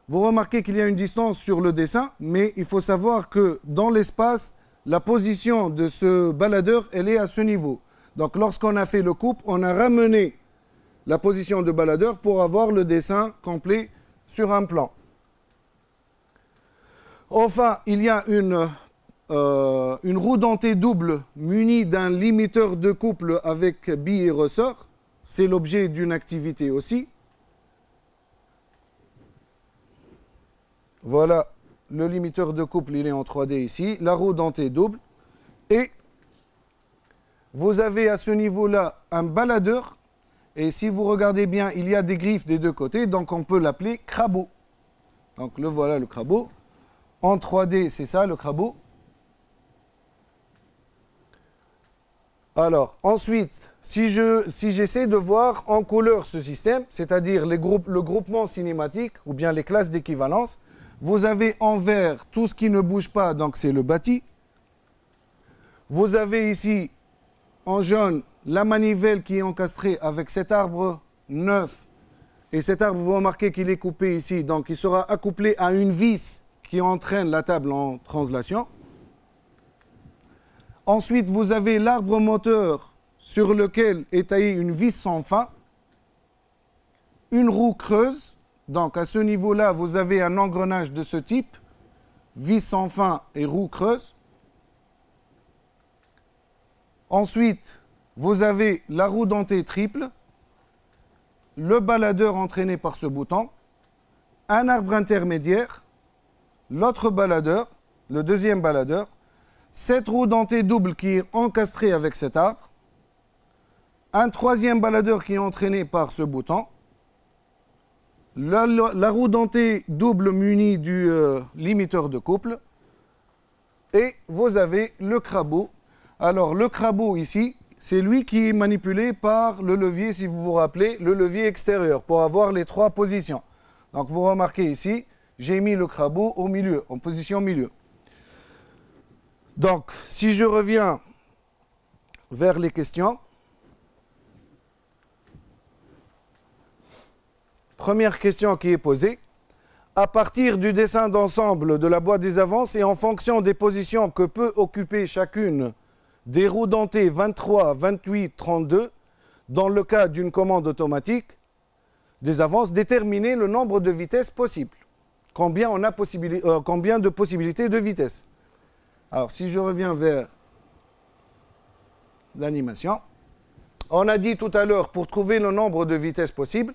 Vous remarquez qu'il y a une distance sur le dessin, mais il faut savoir que dans l'espace, la position de ce baladeur, elle est à ce niveau. Donc, lorsqu'on a fait le coupe, on a ramené la position de baladeur pour avoir le dessin complet sur un plan. Enfin, il y a une roue dentée double munie d'un limiteur de couple avec billes et ressorts. C'est l'objet d'une activité aussi. Voilà, le limiteur de couple, il est en 3D ici. La roue dentée double. Et vous avez à ce niveau-là un baladeur. Et si vous regardez bien, il y a des griffes des deux côtés. Donc on peut l'appeler crabeau. Donc le voilà, le crabeau. En 3D, c'est ça, le crabeau. Alors, ensuite, si j'essaie de voir en couleur ce système, c'est-à-dire le groupement cinématique ou bien les classes d'équivalence, vous avez en vert tout ce qui ne bouge pas, donc c'est le bâti. Vous avez ici en jaune la manivelle qui est encastrée avec cet arbre neuf. Et cet arbre, vous remarquez qu'il est coupé ici, donc il sera accouplé à une vis qui entraîne la table en translation. Ensuite, vous avez l'arbre moteur sur lequel est taillée une vis sans fin, une roue creuse. Donc, à ce niveau-là, vous avez un engrenage de ce type, vis sans fin et roue creuse. Ensuite, vous avez la roue dentée triple, le baladeur entraîné par ce bouton, un arbre intermédiaire, l'autre baladeur, le deuxième baladeur, cette roue dentée double qui est encastrée avec cet arbre, un troisième baladeur qui est entraîné par ce bouton, la roue dentée double munie du limiteur de couple, et vous avez le crabeau. Alors le crabeau ici, c'est lui qui est manipulé par le levier, si vous vous rappelez, le levier extérieur, pour avoir les 3 positions. Donc vous remarquez ici, j'ai mis le crabeau au milieu, en position milieu. Donc, si je reviens vers les questions, première question qui est posée, à partir du dessin d'ensemble de la boîte des avances et en fonction des positions que peut occuper chacune des roues dentées 23, 28, 32, dans le cas d'une commande automatique, des avances, déterminer le nombre de vitesses possibles. Combien de possibilités de vitesse. Alors, si je reviens vers l'animation, on a dit tout à l'heure, pour trouver le nombre de vitesses possibles,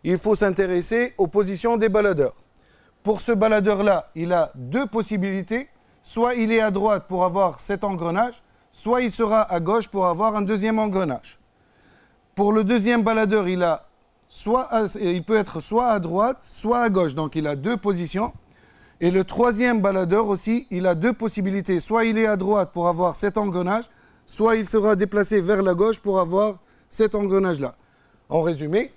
il faut s'intéresser aux positions des baladeurs. Pour ce baladeur-là, il a deux possibilités. Soit il est à droite pour avoir cet engrenage, soit il sera à gauche pour avoir un deuxième engrenage. Pour le deuxième baladeur, il peut être soit à droite, soit à gauche. Donc il a deux positions. Et le troisième baladeur aussi, il a deux possibilités. Soit il est à droite pour avoir cet engrenage, soit il sera déplacé vers la gauche pour avoir cet engrenage-là. En résumé,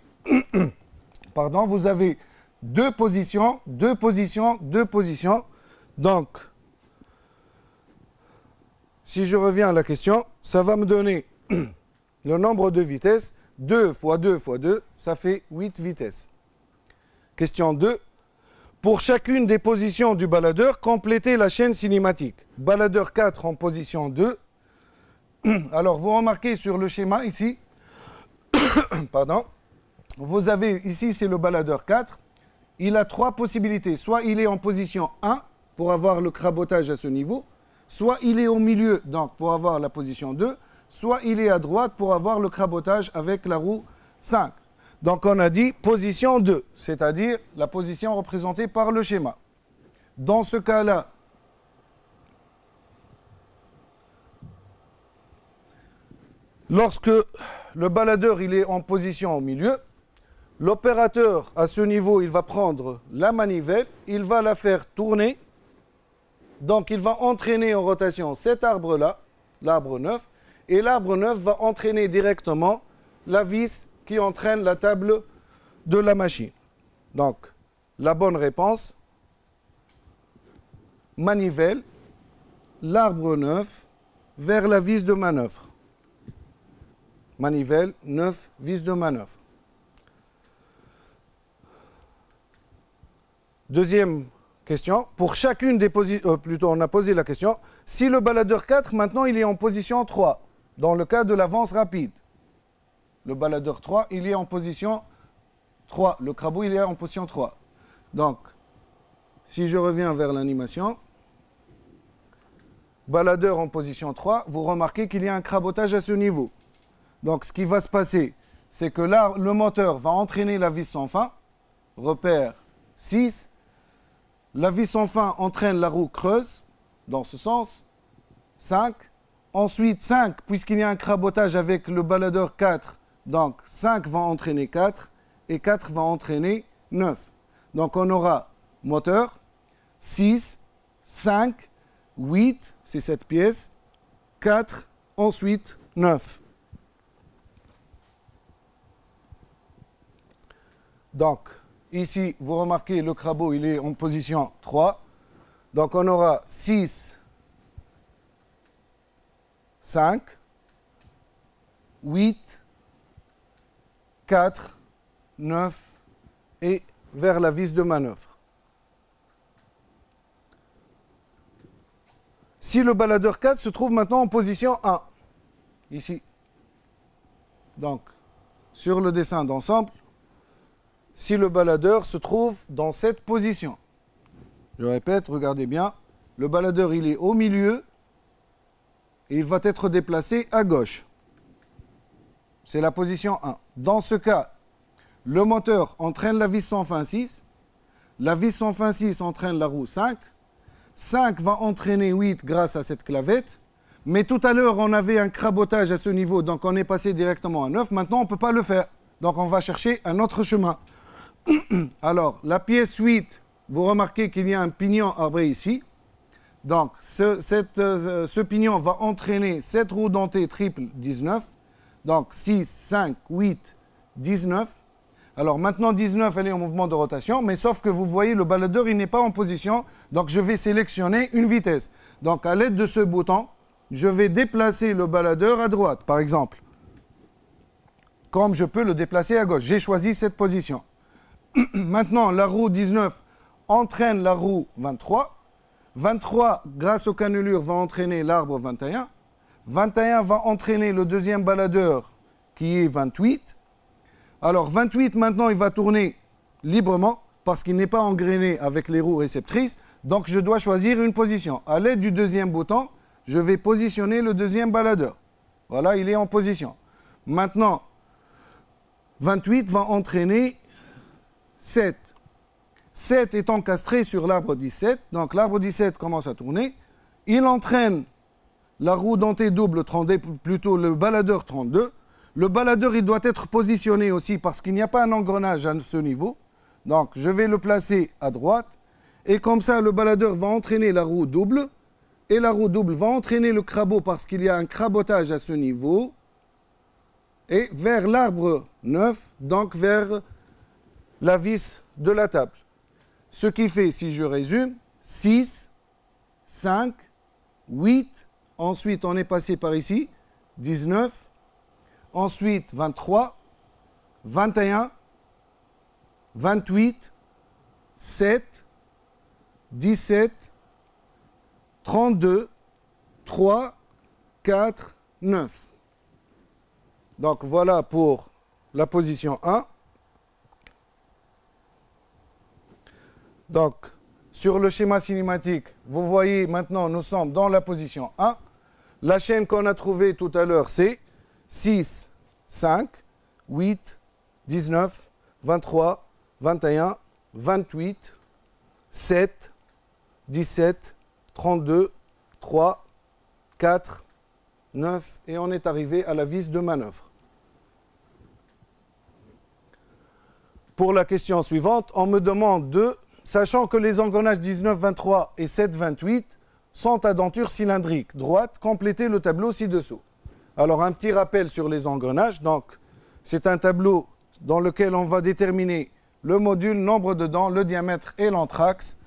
pardon, vous avez deux positions, deux positions, deux positions. Donc, si je reviens à la question, ça va me donner le nombre de vitesses. 2 fois 2 fois 2, ça fait 8 vitesses. Question 2. Pour chacune des positions du baladeur, complétez la chaîne cinématique. Baladeur 4 en position 2. Alors, vous remarquez sur le schéma ici, pardon, vous avez ici, c'est le baladeur 4. Il a trois possibilités. Soit il est en position 1 pour avoir le crabotage à ce niveau, soit il est au milieu, donc pour avoir la position 2, soit il est à droite pour avoir le crabotage avec la roue 5. Donc on a dit position 2, c'est-à-dire la position représentée par le schéma. Dans ce cas-là, lorsque le baladeur il est en position au milieu, l'opérateur à ce niveau, il va prendre la manivelle, il va la faire tourner. Donc il va entraîner en rotation cet arbre-là, l'arbre 9, et l'arbre 9 va entraîner directement la vis qui entraîne la table de la machine. Donc, la bonne réponse, manivelle, l'arbre 9 vers la vis de manœuvre. Manivelle, 9, vis de manœuvre. Deuxième question. Pour chacune des positions, plutôt on a posé la question, si le baladeur 4, maintenant il est en position 3, dans le cas de l'avance rapide. Le baladeur 3, il est en position 3. Le crabeau, il est en position 3. Donc, si je reviens vers l'animation, baladeur en position 3, vous remarquez qu'il y a un crabotage à ce niveau. Donc, ce qui va se passer, c'est que là, le moteur va entraîner la vis sans fin, repère 6. La vis sans fin entraîne la roue creuse, dans ce sens, 5. Ensuite, 5, puisqu'il y a un crabotage avec le baladeur 4, donc 5 va entraîner 4, et 4 va entraîner 9. Donc on aura moteur, 6, 5, 8, c'est cette pièce, 4, ensuite 9. Donc, ici, vous remarquez, le crabeau, il est en position 3. Donc on aura 6, 5, 8, 4, 9 et vers la vis de manœuvre. Si le baladeur 4 se trouve maintenant en position 1, ici, donc sur le dessin d'ensemble, si le baladeur se trouve dans cette position, je répète, regardez bien, le baladeur il est au milieu, et il va être déplacé à gauche. C'est la position 1. Dans ce cas, le moteur entraîne la vis sans fin 6. La vis sans fin 6 entraîne la roue 5. 5 va entraîner 8 grâce à cette clavette. Mais tout à l'heure, on avait un crabotage à ce niveau, donc on est passé directement à 9. Maintenant, on ne peut pas le faire. Donc on va chercher un autre chemin. Alors, la pièce 8, vous remarquez qu'il y a un pignon arbré ici. Donc, ce pignon va entraîner cette roue dentée triple 19. Donc, 6, 5, 8, 19. Alors, maintenant, 19, elle est en mouvement de rotation. Mais sauf que vous voyez, le baladeur, il n'est pas en position. Donc, je vais sélectionner une vitesse. Donc, à l'aide de ce bouton, je vais déplacer le baladeur à droite, par exemple. Comme je peux le déplacer à gauche. J'ai choisi cette position. Maintenant, la roue 19 entraîne la roue 23. 23, grâce aux cannelures, va entraîner l'arbre 21. 21 va entraîner le deuxième baladeur qui est 28. Alors 28 maintenant il va tourner librement parce qu'il n'est pas engrainé avec les roues réceptrices. Donc je dois choisir une position. À l'aide du deuxième bouton, je vais positionner le deuxième baladeur. Voilà, il est en position. Maintenant, 28 va entraîner 7. 7 est encastré sur l'arbre 17. Donc l'arbre 17 commence à tourner. Il entraîne la roue dentée double 32, plutôt le baladeur 32. Le baladeur, il doit être positionné aussi parce qu'il n'y a pas un engrenage à ce niveau. Donc je vais le placer à droite. Et comme ça, le baladeur va entraîner la roue double. Et la roue double va entraîner le crabot parce qu'il y a un crabotage à ce niveau. Et vers l'arbre 9, donc vers la vis de la table. Ce qui fait, si je résume, 6, 5, 8. Ensuite, on est passé par ici, 19. Ensuite, 23, 21, 28, 7, 17, 32, 3, 4, 9. Donc voilà pour la position 1. Donc sur le schéma cinématique, vous voyez maintenant nous sommes dans la position 1. La chaîne qu'on a trouvée tout à l'heure c'est 6, 5, 8, 19, 23, 21, 28, 7, 17, 32, 3, 4, 9 et on est arrivé à la vis de manœuvre. Pour la question suivante, on me demande de, sachant que les engrenages 19, 23 et 7, 28 sont à denture cylindrique droite, compléter le tableau ci-dessous. Alors un petit rappel sur les engrenages. Donc c'est un tableau dans lequel on va déterminer le module, nombre de dents, le diamètre et l'anthrax.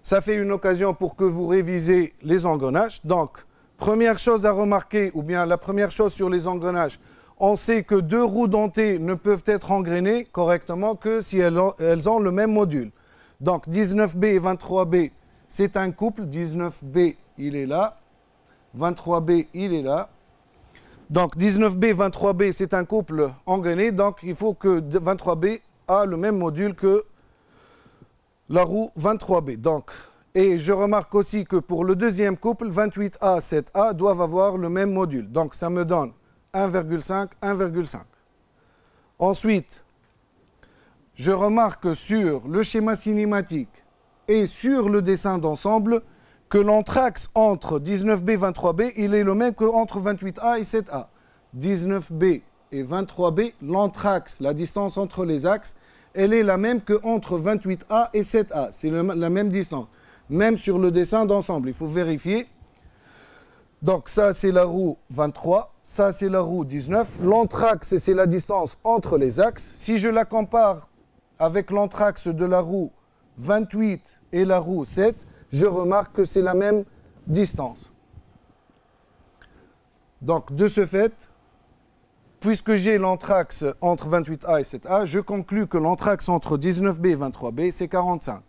Ça fait une occasion pour que vous révisez les engrenages. Donc première chose à remarquer, ou bien la première chose sur les engrenages, on sait que deux roues dentées ne peuvent être engrainées correctement que si elles ont le même module. Donc 19B et 23B, c'est un couple. 19B, il est là. 23B, il est là. Donc 19B, 23B, c'est un couple engrainé. Donc il faut que 23B a le même module que la roue 23B. Donc, et je remarque aussi que pour le deuxième couple, 28A, 7A doivent avoir le même module. Donc ça me donne 1,5, 1,5. Ensuite, je remarque sur le schéma cinématique et sur le dessin d'ensemble que l'anthrax entre 19B et 23B, il est le même qu'entre 28A et 7A. 19B et 23B, l'anthrax, la distance entre les axes, elle est la même qu'entre 28A et 7A. C'est la même distance. Même sur le dessin d'ensemble, il faut vérifier. Donc ça, c'est la roue 23. Ça, c'est la roue 19. L'anthrax, c'est la distance entre les axes. Si je la compare avec l'anthrax de la roue 28 et la roue 7, je remarque que c'est la même distance. Donc, de ce fait, puisque j'ai l'anthrax entre 28A et 7A, je conclus que l'anthrax entre 19B et 23B, c'est 45.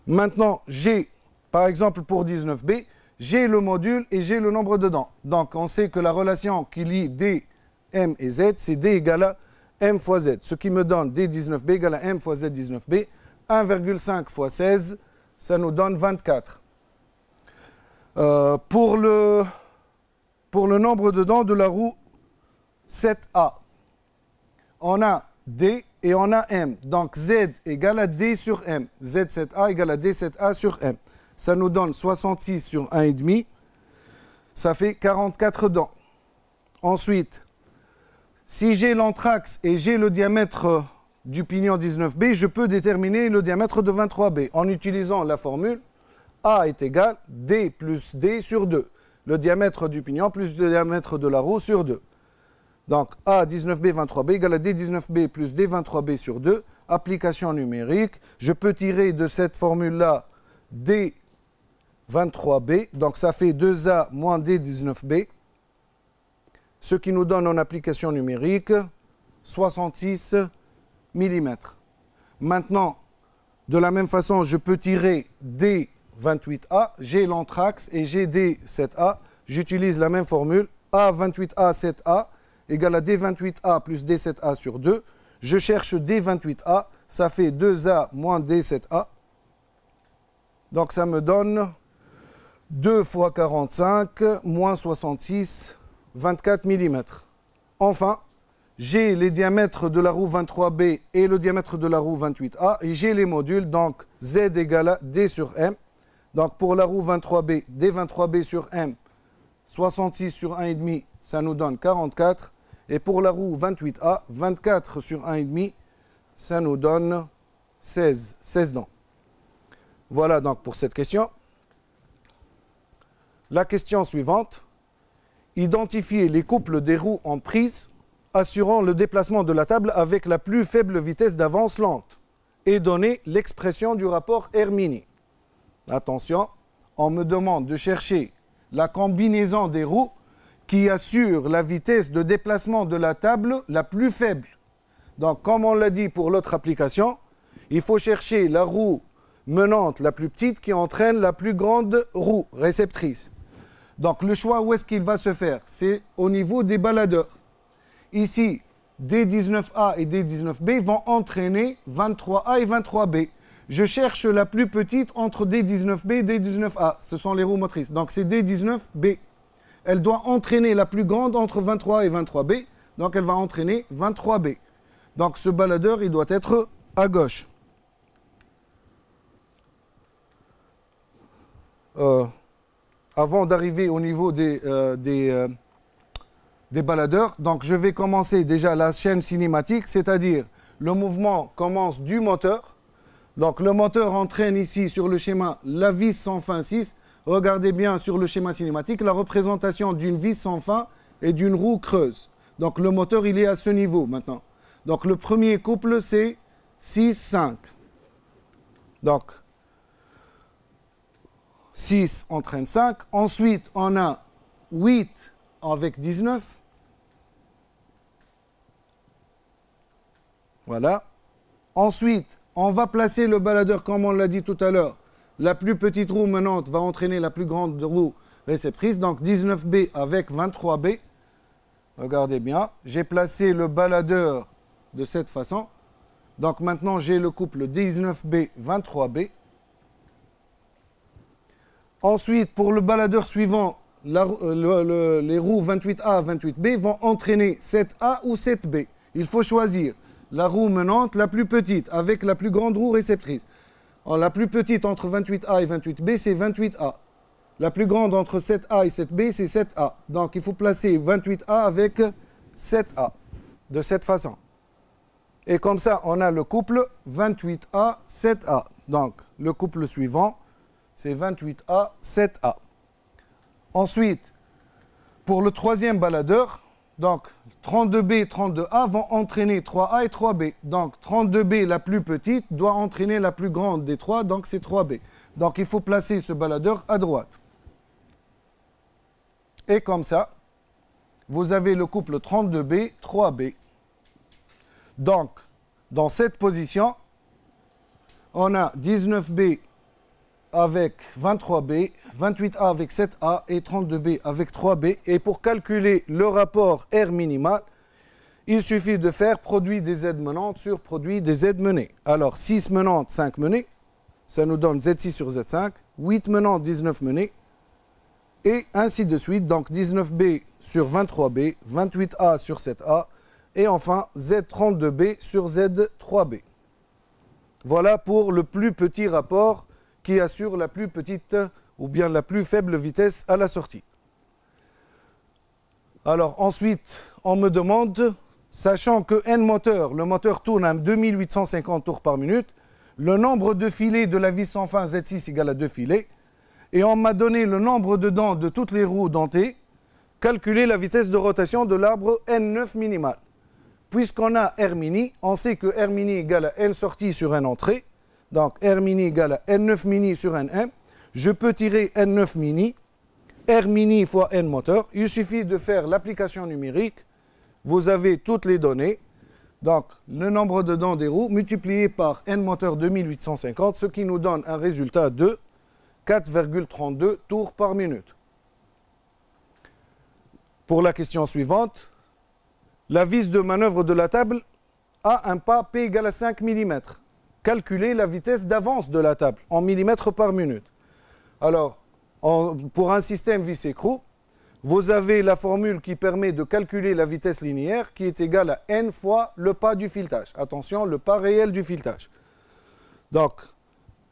Maintenant, j'ai, par exemple pour 19B, j'ai le module et j'ai le nombre de dents. Donc, on sait que la relation qui lie D, M et Z, c'est D égale à M fois Z. Ce qui me donne D19B égale à M fois Z19B. 1,5 fois 16, ça nous donne 24. Pour le nombre de dents de la roue 7A, on a D et on a M. Donc Z égale à D sur M. Z7A égale à D7A sur M. Ça nous donne 66 sur 1,5. Ça fait 44 dents. Ensuite, si j'ai l'anthrax et j'ai le diamètre du pignon 19B, je peux déterminer le diamètre de 23B en utilisant la formule A est égal D plus D sur 2. Le diamètre du pignon plus le diamètre de la roue sur 2. Donc A 19B 23B égale à D 19B plus D 23B sur 2. Application numérique. Je peux tirer de cette formule-là D 23B. Donc ça fait 2A moins D 19B. Ce qui nous donne en application numérique 66 mm. Maintenant, de la même façon, je peux tirer D28A. J'ai l'anthrax et j'ai D7A. J'utilise la même formule. A28A 7A égale à D28A plus D7A sur 2. Je cherche D28A, ça fait 2A moins D7A. Donc ça me donne 2 fois 45 moins 66, 24 mm. Enfin, j'ai les diamètres de la roue 23B et le diamètre de la roue 28A. Et j'ai les modules, donc Z égale à D sur M. Donc pour la roue 23B, D23B sur M, 66 sur 1,5, ça nous donne 44. Et pour la roue 28A, 24 sur 1,5, ça nous donne 16 dents. Voilà donc pour cette question. La question suivante. Identifier les couples des roues en prise assurant le déplacement de la table avec la plus faible vitesse d'avance lente et donner l'expression du rapport Hermini. Attention, on me demande de chercher la combinaison des roues qui assure la vitesse de déplacement de la table la plus faible. Donc, comme on l'a dit pour l'autre application, il faut chercher la roue menante la plus petite qui entraîne la plus grande roue réceptrice. Donc, le choix, où est-ce qu'il va se faire? C'est au niveau des baladeurs. Ici, D19A et D19B vont entraîner 23A et 23B. Je cherche la plus petite entre D19B et D19A. Ce sont les roues motrices. Donc, c'est D19B. Elle doit entraîner la plus grande entre 23 et 23B. Donc, elle va entraîner 23B. Donc, ce baladeur, il doit être à gauche. Avant d'arriver au niveau des baladeurs, donc je vais commencer déjà la chaîne cinématique, c'est-à-dire le mouvement commence du moteur. Donc le moteur entraîne ici sur le schéma la vis sans fin 6. Regardez bien sur le schéma cinématique la représentation d'une vis sans fin et d'une roue creuse. Donc le moteur il est à ce niveau maintenant. Donc le premier couple c'est 6, 5. Donc 6 entraîne 5. Ensuite on a 8 avec 19. Voilà. Ensuite, on va placer le baladeur comme on l'a dit tout à l'heure. La plus petite roue menante va entraîner la plus grande roue réceptrice. Donc 19B avec 23B. Regardez bien. J'ai placé le baladeur de cette façon. Donc maintenant, j'ai le couple 19B, 23B. Ensuite, pour le baladeur suivant, les roues 28A, 28B vont entraîner 7A ou 7B. Il faut choisir la roue menante la plus petite avec la plus grande roue réceptrice. Alors, la plus petite entre 28A et 28B, c'est 28A. La plus grande entre 7A et 7B, c'est 7A. Donc, il faut placer 28A avec 7A, de cette façon. Et comme ça, on a le couple 28A, 7A. Donc, le couple suivant, c'est 28A, 7A. Ensuite, pour le troisième baladeur, donc 32B, 32A vont entraîner 3A et 3B. Donc 32B, la plus petite, doit entraîner la plus grande des trois, donc c'est 3B. Donc il faut placer ce baladeur à droite. Et comme ça, vous avez le couple 32B, 3B. Donc, dans cette position, on a 19B avec 23B, 28A avec 7A et 32B avec 3B. Et pour calculer le rapport R minimal, il suffit de faire produit des Z menantes sur produit des Z menées. Alors 6 menantes, 5 menées, ça nous donne Z6 sur Z5, 8 menantes, 19 menées, et ainsi de suite. Donc 19B sur 23B, 28A sur 7A, et enfin Z32B sur Z3B. Voilà pour le plus petit rapport qui assure la plus petite ou bien la plus faible vitesse à la sortie. Alors ensuite, on me demande, sachant que N moteur, le moteur tourne à 2850 tours par minute, le nombre de filets de la vis sans fin Z6 égale à 2 filets, et on m'a donné le nombre de dents de toutes les roues dentées, calculer la vitesse de rotation de l'arbre N9 minimal. Puisqu'on a R mini, on sait que R mini égale à N sortie sur N entrée. Donc R mini égale à N9 mini sur Nm. Je peux tirer N9 mini, R mini fois N moteur. Il suffit de faire l'application numérique. Vous avez toutes les données. Donc le nombre de dents des roues multiplié par N moteur 2850, ce qui nous donne un résultat de 4,32 tours par minute. Pour la question suivante, la vis de manœuvre de la table a un pas P égale à 5 mm. Calculez la vitesse d'avance de la table en millimètres par minute. Alors, pour un système vis-écrou, vous avez la formule qui permet de calculer la vitesse linéaire qui est égale à n fois le pas du filetage. Attention, le pas réel du filetage. Donc,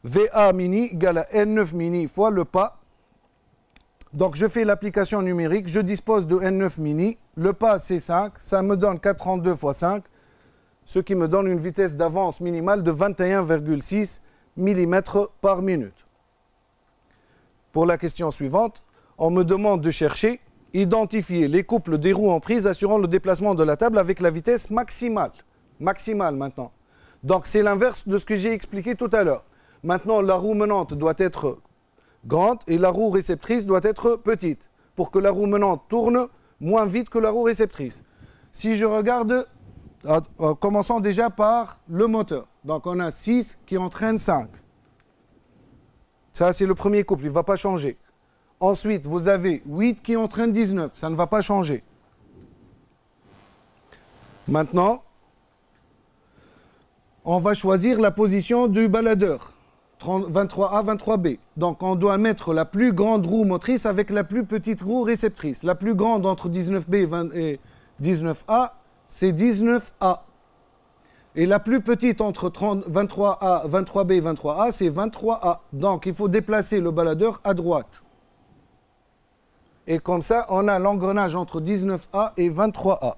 VA mini égale à N9 mini fois le pas. Donc, je fais l'application numérique, je dispose de N9 mini, le pas c'est 5, ça me donne 432 fois 5, ce qui me donne une vitesse d'avance minimale de 21,6 mm par minute. Pour la question suivante, on me demande de chercher, identifier les couples des roues en prise assurant le déplacement de la table avec la vitesse maximale. Maximale maintenant. Donc c'est l'inverse de ce que j'ai expliqué tout à l'heure. Maintenant, la roue menante doit être grande et la roue réceptrice doit être petite pour que la roue menante tourne moins vite que la roue réceptrice. Si je regarde, commençons déjà par le moteur. Donc on a 6 qui entraîne 5. Ça, c'est le premier couple, il ne va pas changer. Ensuite, vous avez 8 qui entraîne 19, ça ne va pas changer. Maintenant, on va choisir la position du baladeur, 23A, 23B. Donc, on doit mettre la plus grande roue motrice avec la plus petite roue réceptrice. La plus grande entre 19B et 19A, c'est 19A. Et la plus petite entre 23A, 23B et 23A, c'est 23A. Donc, il faut déplacer le baladeur à droite. Et comme ça, on a l'engrenage entre 19A et 23A.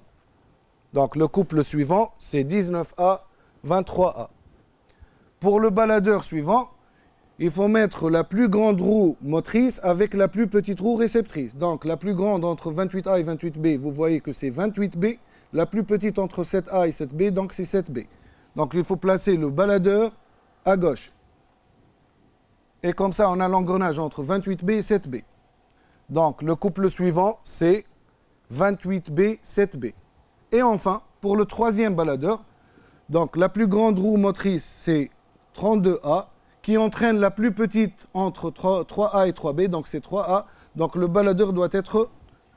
Donc, le couple suivant, c'est 19A, 23A. Pour le baladeur suivant, il faut mettre la plus grande roue motrice avec la plus petite roue réceptrice. Donc, la plus grande entre 28A et 28B, vous voyez que c'est 28B. La plus petite entre 7A et 7B, donc c'est 7B. Donc il faut placer le baladeur à gauche. Et comme ça, on a l'engrenage entre 28B et 7B. Donc le couple suivant, c'est 28B, 7B. Et enfin, pour le troisième baladeur, donc la plus grande roue motrice, c'est 32A, qui entraîne la plus petite entre 3A et 3B, donc c'est 3A. Donc le baladeur doit être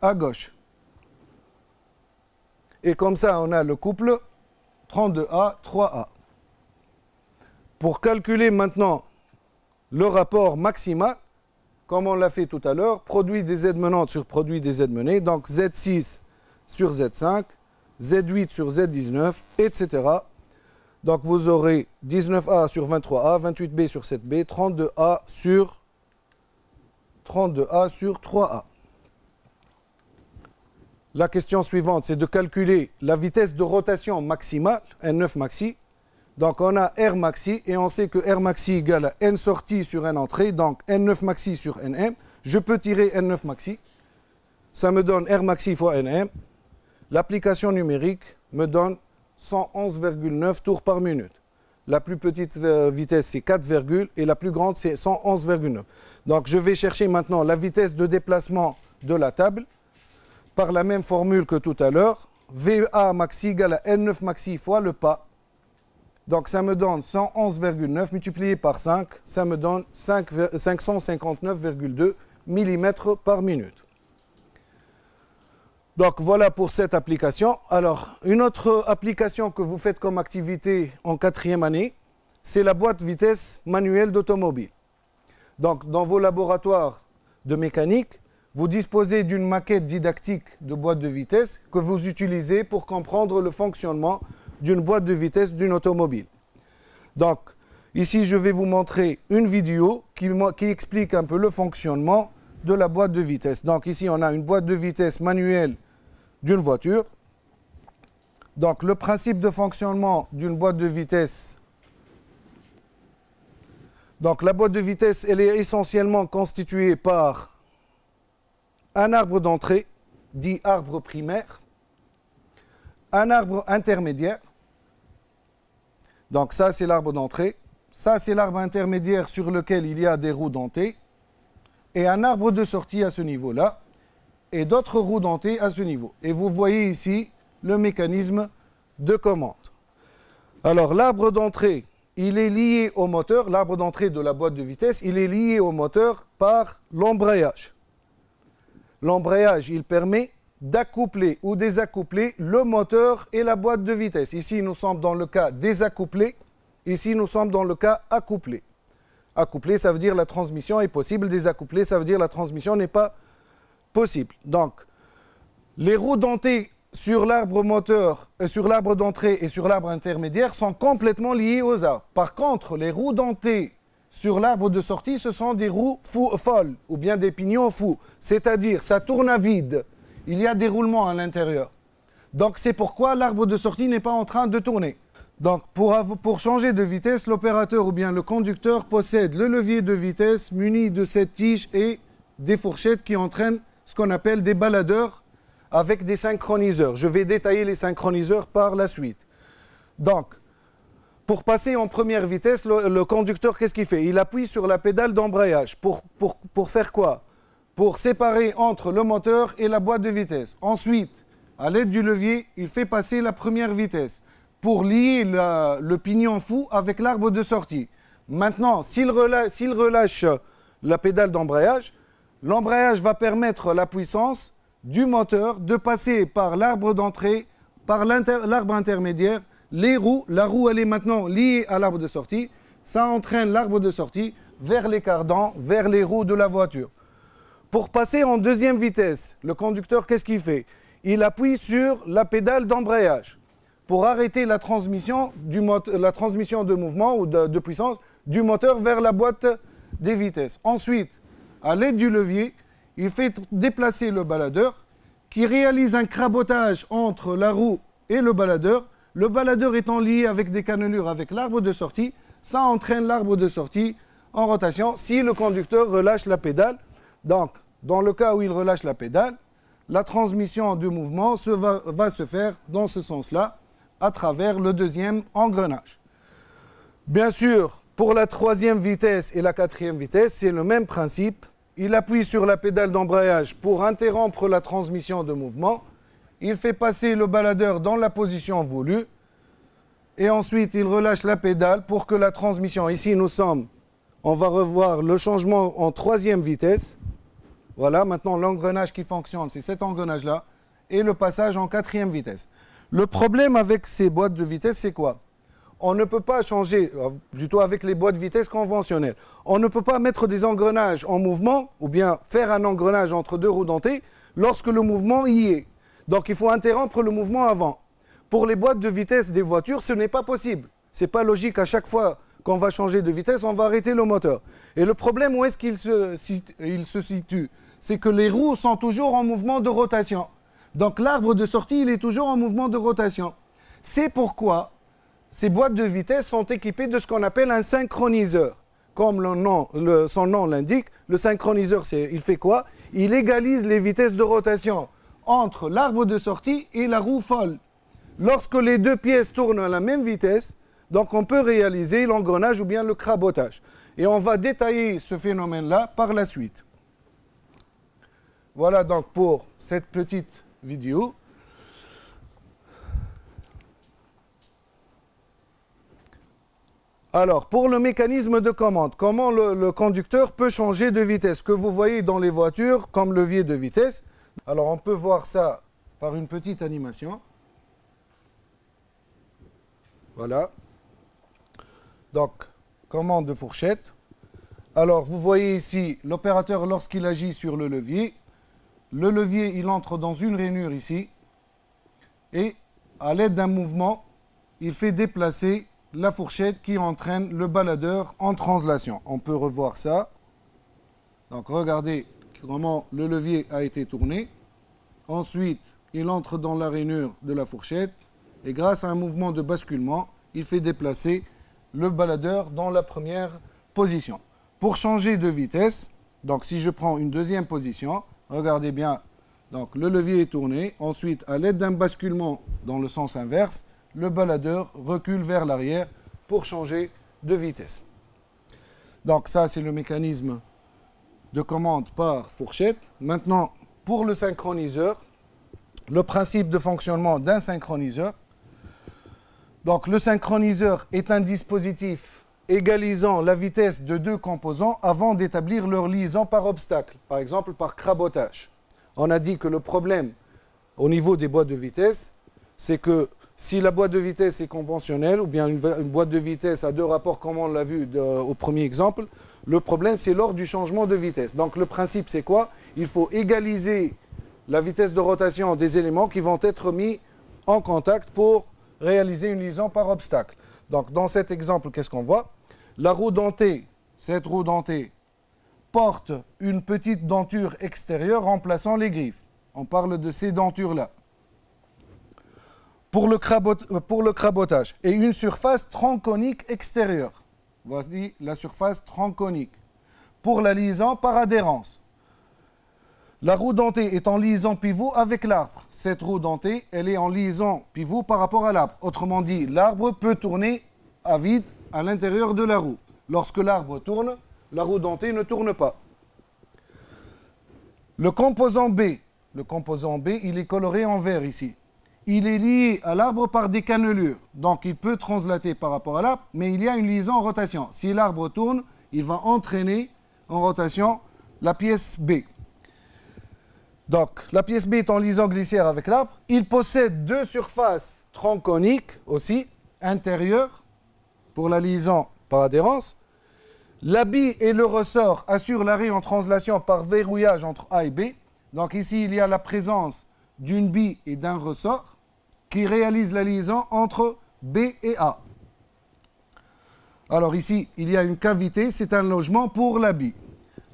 à gauche. Et comme ça, on a le couple 32A, 3A. Pour calculer maintenant le rapport maximal, comme on l'a fait tout à l'heure, produit des Z menantes sur produit des Z menées, donc Z6 sur Z5, Z8 sur Z19, etc. Donc vous aurez 19A sur 23A, 28B sur 7B, 32A sur 3A. La question suivante, c'est de calculer la vitesse de rotation maximale, N9 maxi. Donc on a R maxi et on sait que R maxi égale à N sortie sur N entrée, donc N9 maxi sur Nm. Je peux tirer N9 maxi. Ça me donne R maxi fois Nm. L'application numérique me donne 111,9 tours par minute. La plus petite vitesse, c'est 4, et la plus grande, c'est 111,9. Donc je vais chercher maintenant la vitesse de déplacement de la table par la même formule que tout à l'heure. VA maxi égale à N9 maxi fois le pas. Donc ça me donne 111,9 multiplié par 5, ça me donne 559,2 mm par minute. Donc voilà pour cette application. Alors, une autre application que vous faites comme activité en 4e année, c'est la boîte vitesse manuelle d'automobile. Donc dans vos laboratoires de mécanique, vous disposez d'une maquette didactique de boîte de vitesse que vous utilisez pour comprendre le fonctionnement d'une boîte de vitesse d'une automobile. Donc, ici, je vais vous montrer une vidéo qui explique un peu le fonctionnement de la boîte de vitesse. Donc, ici, on a une boîte de vitesse manuelle d'une voiture. Donc, le principe de fonctionnement d'une boîte de vitesse. Donc, la boîte de vitesse, elle est essentiellement constituée par un arbre d'entrée, dit arbre primaire, un arbre intermédiaire, donc ça c'est l'arbre d'entrée, ça c'est l'arbre intermédiaire sur lequel il y a des roues dentées, et un arbre de sortie à ce niveau-là, et d'autres roues dentées à ce niveau. Et vous voyez ici le mécanisme de commande. Alors l'arbre d'entrée, il est lié au moteur, l'arbre d'entrée de la boîte de vitesse, il est lié au moteur par l'embrayage. L'embrayage, il permet d'accoupler ou désaccoupler le moteur et la boîte de vitesse. Ici, nous sommes dans le cas désaccouplé. Ici, nous sommes dans le cas accouplé. Accouplé, ça veut dire la transmission est possible. Désaccouplé, ça veut dire la transmission n'est pas possible. Donc, les roues dentées sur l'arbre moteur, sur l'arbre d'entrée et sur l'arbre intermédiaire sont complètement liées aux arbres. Par contre, les roues dentées sur l'arbre de sortie, ce sont des roues folles ou bien des pignons fous. C'est-à-dire, ça tourne à vide. Il y a des roulements à l'intérieur. Donc, c'est pourquoi l'arbre de sortie n'est pas en train de tourner. Donc, pour changer de vitesse, l'opérateur ou bien le conducteur possède le levier de vitesse muni de cette tige et des fourchettes qui entraînent ce qu'on appelle des baladeurs avec des synchroniseurs. Je vais détailler les synchroniseurs par la suite. Donc, pour passer en première vitesse, le conducteur, qu'est-ce qu'il fait? Il appuie sur la pédale d'embrayage. Pour faire quoi? Pour séparer entre le moteur et la boîte de vitesse. Ensuite, à l'aide du levier, il fait passer la première vitesse pour lier le pignon fou avec l'arbre de sortie. Maintenant, s'il relâche la pédale d'embrayage, l'embrayage va permettre à la puissance du moteur de passer par l'arbre d'entrée, par l'arbre intermédiaire, les roues. La roue, elle est maintenant liée à l'arbre de sortie. Ça entraîne l'arbre de sortie vers les cardans, vers les roues de la voiture. Pour passer en deuxième vitesse, le conducteur, qu'est-ce qu'il fait? Il appuie sur la pédale d'embrayage pour arrêter la transmission de mouvement ou de puissance du moteur vers la boîte des vitesses. Ensuite, à l'aide du levier, il fait déplacer le baladeur qui réalise un crabotage entre la roue et le baladeur. Le baladeur étant lié avec des cannelures avec l'arbre de sortie, ça entraîne l'arbre de sortie en rotation si le conducteur relâche la pédale. Donc, dans le cas où il relâche la pédale, la transmission de mouvement va se faire dans ce sens-là, à travers le deuxième engrenage. Bien sûr, pour la troisième vitesse et la quatrième vitesse, c'est le même principe. Il appuie sur la pédale d'embrayage pour interrompre la transmission de mouvement. Il fait passer le baladeur dans la position voulue. Et ensuite, il relâche la pédale pour que la transmission... Ici, on va revoir le changement en troisième vitesse. Voilà, maintenant l'engrenage qui fonctionne, c'est cet engrenage-là. Et le passage en quatrième vitesse. Le problème avec ces boîtes de vitesse, c'est quoi? On ne peut pas changer, plutôt avec les boîtes de vitesse conventionnelles, on ne peut pas mettre des engrenages en mouvement ou bien faire un engrenage entre deux roues dentées lorsque le mouvement y est. Donc il faut interrompre le mouvement avant. Pour les boîtes de vitesse des voitures, ce n'est pas possible. Ce n'est pas logique, à chaque fois qu'on va changer de vitesse, on va arrêter le moteur. Et le problème, où est-ce qu'il se situe? C'est que les roues sont toujours en mouvement de rotation. Donc l'arbre de sortie, il est toujours en mouvement de rotation. C'est pourquoi ces boîtes de vitesse sont équipées de ce qu'on appelle un synchroniseur. Comme son nom l'indique, le synchroniseur, il fait quoi? Il égalise les vitesses de rotation entre l'arbre de sortie et la roue folle. Lorsque les deux pièces tournent à la même vitesse, donc on peut réaliser l'engrenage ou bien le crabotage. Et on va détailler ce phénomène-là par la suite. Voilà donc pour cette petite vidéo. Alors, pour le mécanisme de commande, comment le conducteur peut changer de vitesse? Ce que vous voyez dans les voitures comme levier de vitesse. Alors, on peut voir ça par une petite animation. Voilà. Donc, commande de fourchette. Alors, vous voyez ici, l'opérateur, lorsqu'il agit sur le levier, il entre dans une rainure ici. Et, à l'aide d'un mouvement, il fait déplacer la fourchette qui entraîne le baladeur en translation. On peut revoir ça. Donc, regardez comment le levier a été tourné. Ensuite, il entre dans la rainure de la fourchette. Et grâce à un mouvement de basculement, il fait déplacer le baladeur dans la première position. Pour changer de vitesse, donc si je prends une deuxième position, regardez bien, donc le levier est tourné. Ensuite, à l'aide d'un basculement dans le sens inverse, le baladeur recule vers l'arrière pour changer de vitesse. Donc ça, c'est le mécanisme de commande par fourchette. Maintenant, pour le synchroniseur, le principe de fonctionnement d'un synchroniseur. Donc le synchroniseur est un dispositif égalisant la vitesse de deux composants avant d'établir leur liaison par obstacle, par exemple par crabotage. On a dit que le problème au niveau des boîtes de vitesse, c'est que si la boîte de vitesse est conventionnelle, ou bien une boîte de vitesse à 2 rapports, comme on l'a vu au premier exemple, le problème, c'est lors du changement de vitesse. Donc, le principe, c'est quoi? Il faut égaliser la vitesse de rotation des éléments qui vont être mis en contact pour réaliser une liaison par obstacle. Donc, dans cet exemple, qu'est-ce qu'on voit? La roue dentée, cette roue dentée, porte une petite denture extérieure remplaçant les griffes. On parle de ces dentures-là. Pour le crabotage, et une surface tronconique extérieure. Voici la surface tronconique. Pour la liaison par adhérence. La roue dentée est en liaison pivot avec l'arbre. Cette roue dentée, elle est en liaison pivot par rapport à l'arbre. Autrement dit, l'arbre peut tourner à vide à l'intérieur de la roue. Lorsque l'arbre tourne, la roue dentée ne tourne pas. Le composant B, il est coloré en vert ici. Il est lié à l'arbre par des cannelures. Donc, il peut translater par rapport à l'arbre, mais il y a une liaison en rotation. Si l'arbre tourne, il va entraîner en rotation la pièce B. Donc, la pièce B est en liaison glissière avec l'arbre. Il possède 2 surfaces tronconiques aussi, intérieures, pour la liaison par adhérence. La bille et le ressort assurent l'arrêt en translation par verrouillage entre A et B. Donc, ici, il y a la présence d'une bille et d'un ressort qui réalise la liaison entre B et A. Alors ici, il y a une cavité, c'est un logement pour la bille.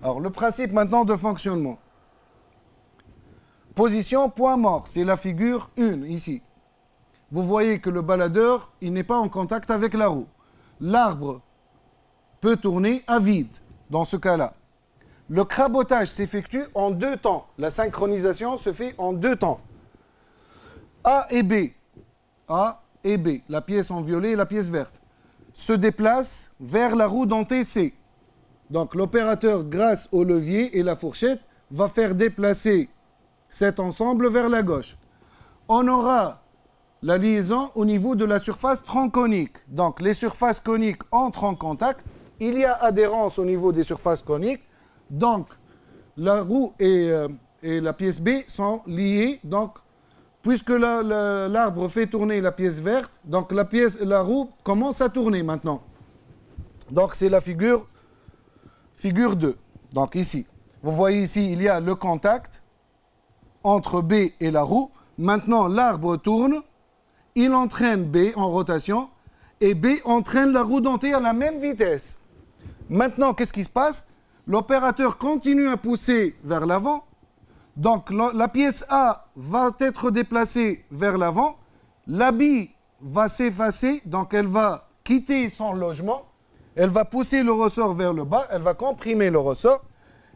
Alors le principe maintenant de fonctionnement. Position point mort, c'est la figure 1 ici. Vous voyez que le baladeur, il n'est pas en contact avec la roue. L'arbre peut tourner à vide dans ce cas-là. Le crabotage s'effectue en 2 temps. La synchronisation se fait en 2 temps. A et B, la pièce en violet et la pièce verte, se déplacent vers la roue dentée C. Donc l'opérateur, grâce au levier et la fourchette, va faire déplacer cet ensemble vers la gauche. On aura la liaison au niveau de la surface tronconique. Donc les surfaces coniques entrent en contact. Il y a adhérence au niveau des surfaces coniques. Donc la roue et la pièce B sont liées. Donc, puisque l'arbre fait tourner la pièce verte, donc la roue commence à tourner maintenant. Donc c'est la figure 2. Donc ici, vous voyez ici, il y a le contact entre B et la roue. Maintenant, l'arbre tourne, il entraîne B en rotation, et B entraîne la roue dentée à la même vitesse. Maintenant, qu'est-ce qui se passe? L'opérateur continue à pousser vers l'avant. Donc, la pièce A va être déplacée vers l'avant. La bille va s'effacer, donc elle va quitter son logement. Elle va pousser le ressort vers le bas, elle va comprimer le ressort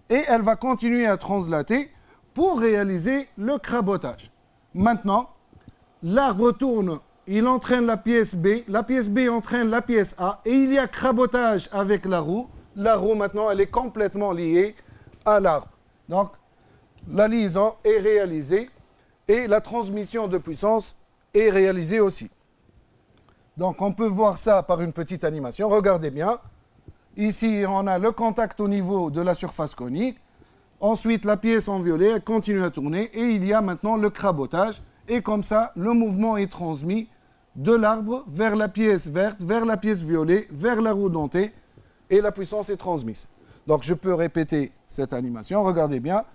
et elle va continuer à translater pour réaliser le crabotage. Maintenant, l'arbre tourne, il entraîne la pièce B entraîne la pièce A et il y a crabotage avec la roue. La roue, maintenant, elle est complètement liée à l'arbre. Donc, la liaison est réalisée et la transmission de puissance est réalisée aussi. Donc on peut voir ça par une petite animation. Regardez bien. Ici, on a le contact au niveau de la surface conique. Ensuite, la pièce en violet elle continue à tourner et il y a maintenant le crabotage. Et comme ça, le mouvement est transmis de l'arbre vers la pièce verte, vers la pièce violet, vers la roue dentée et la puissance est transmise. Donc je peux répéter cette animation. Regardez bien.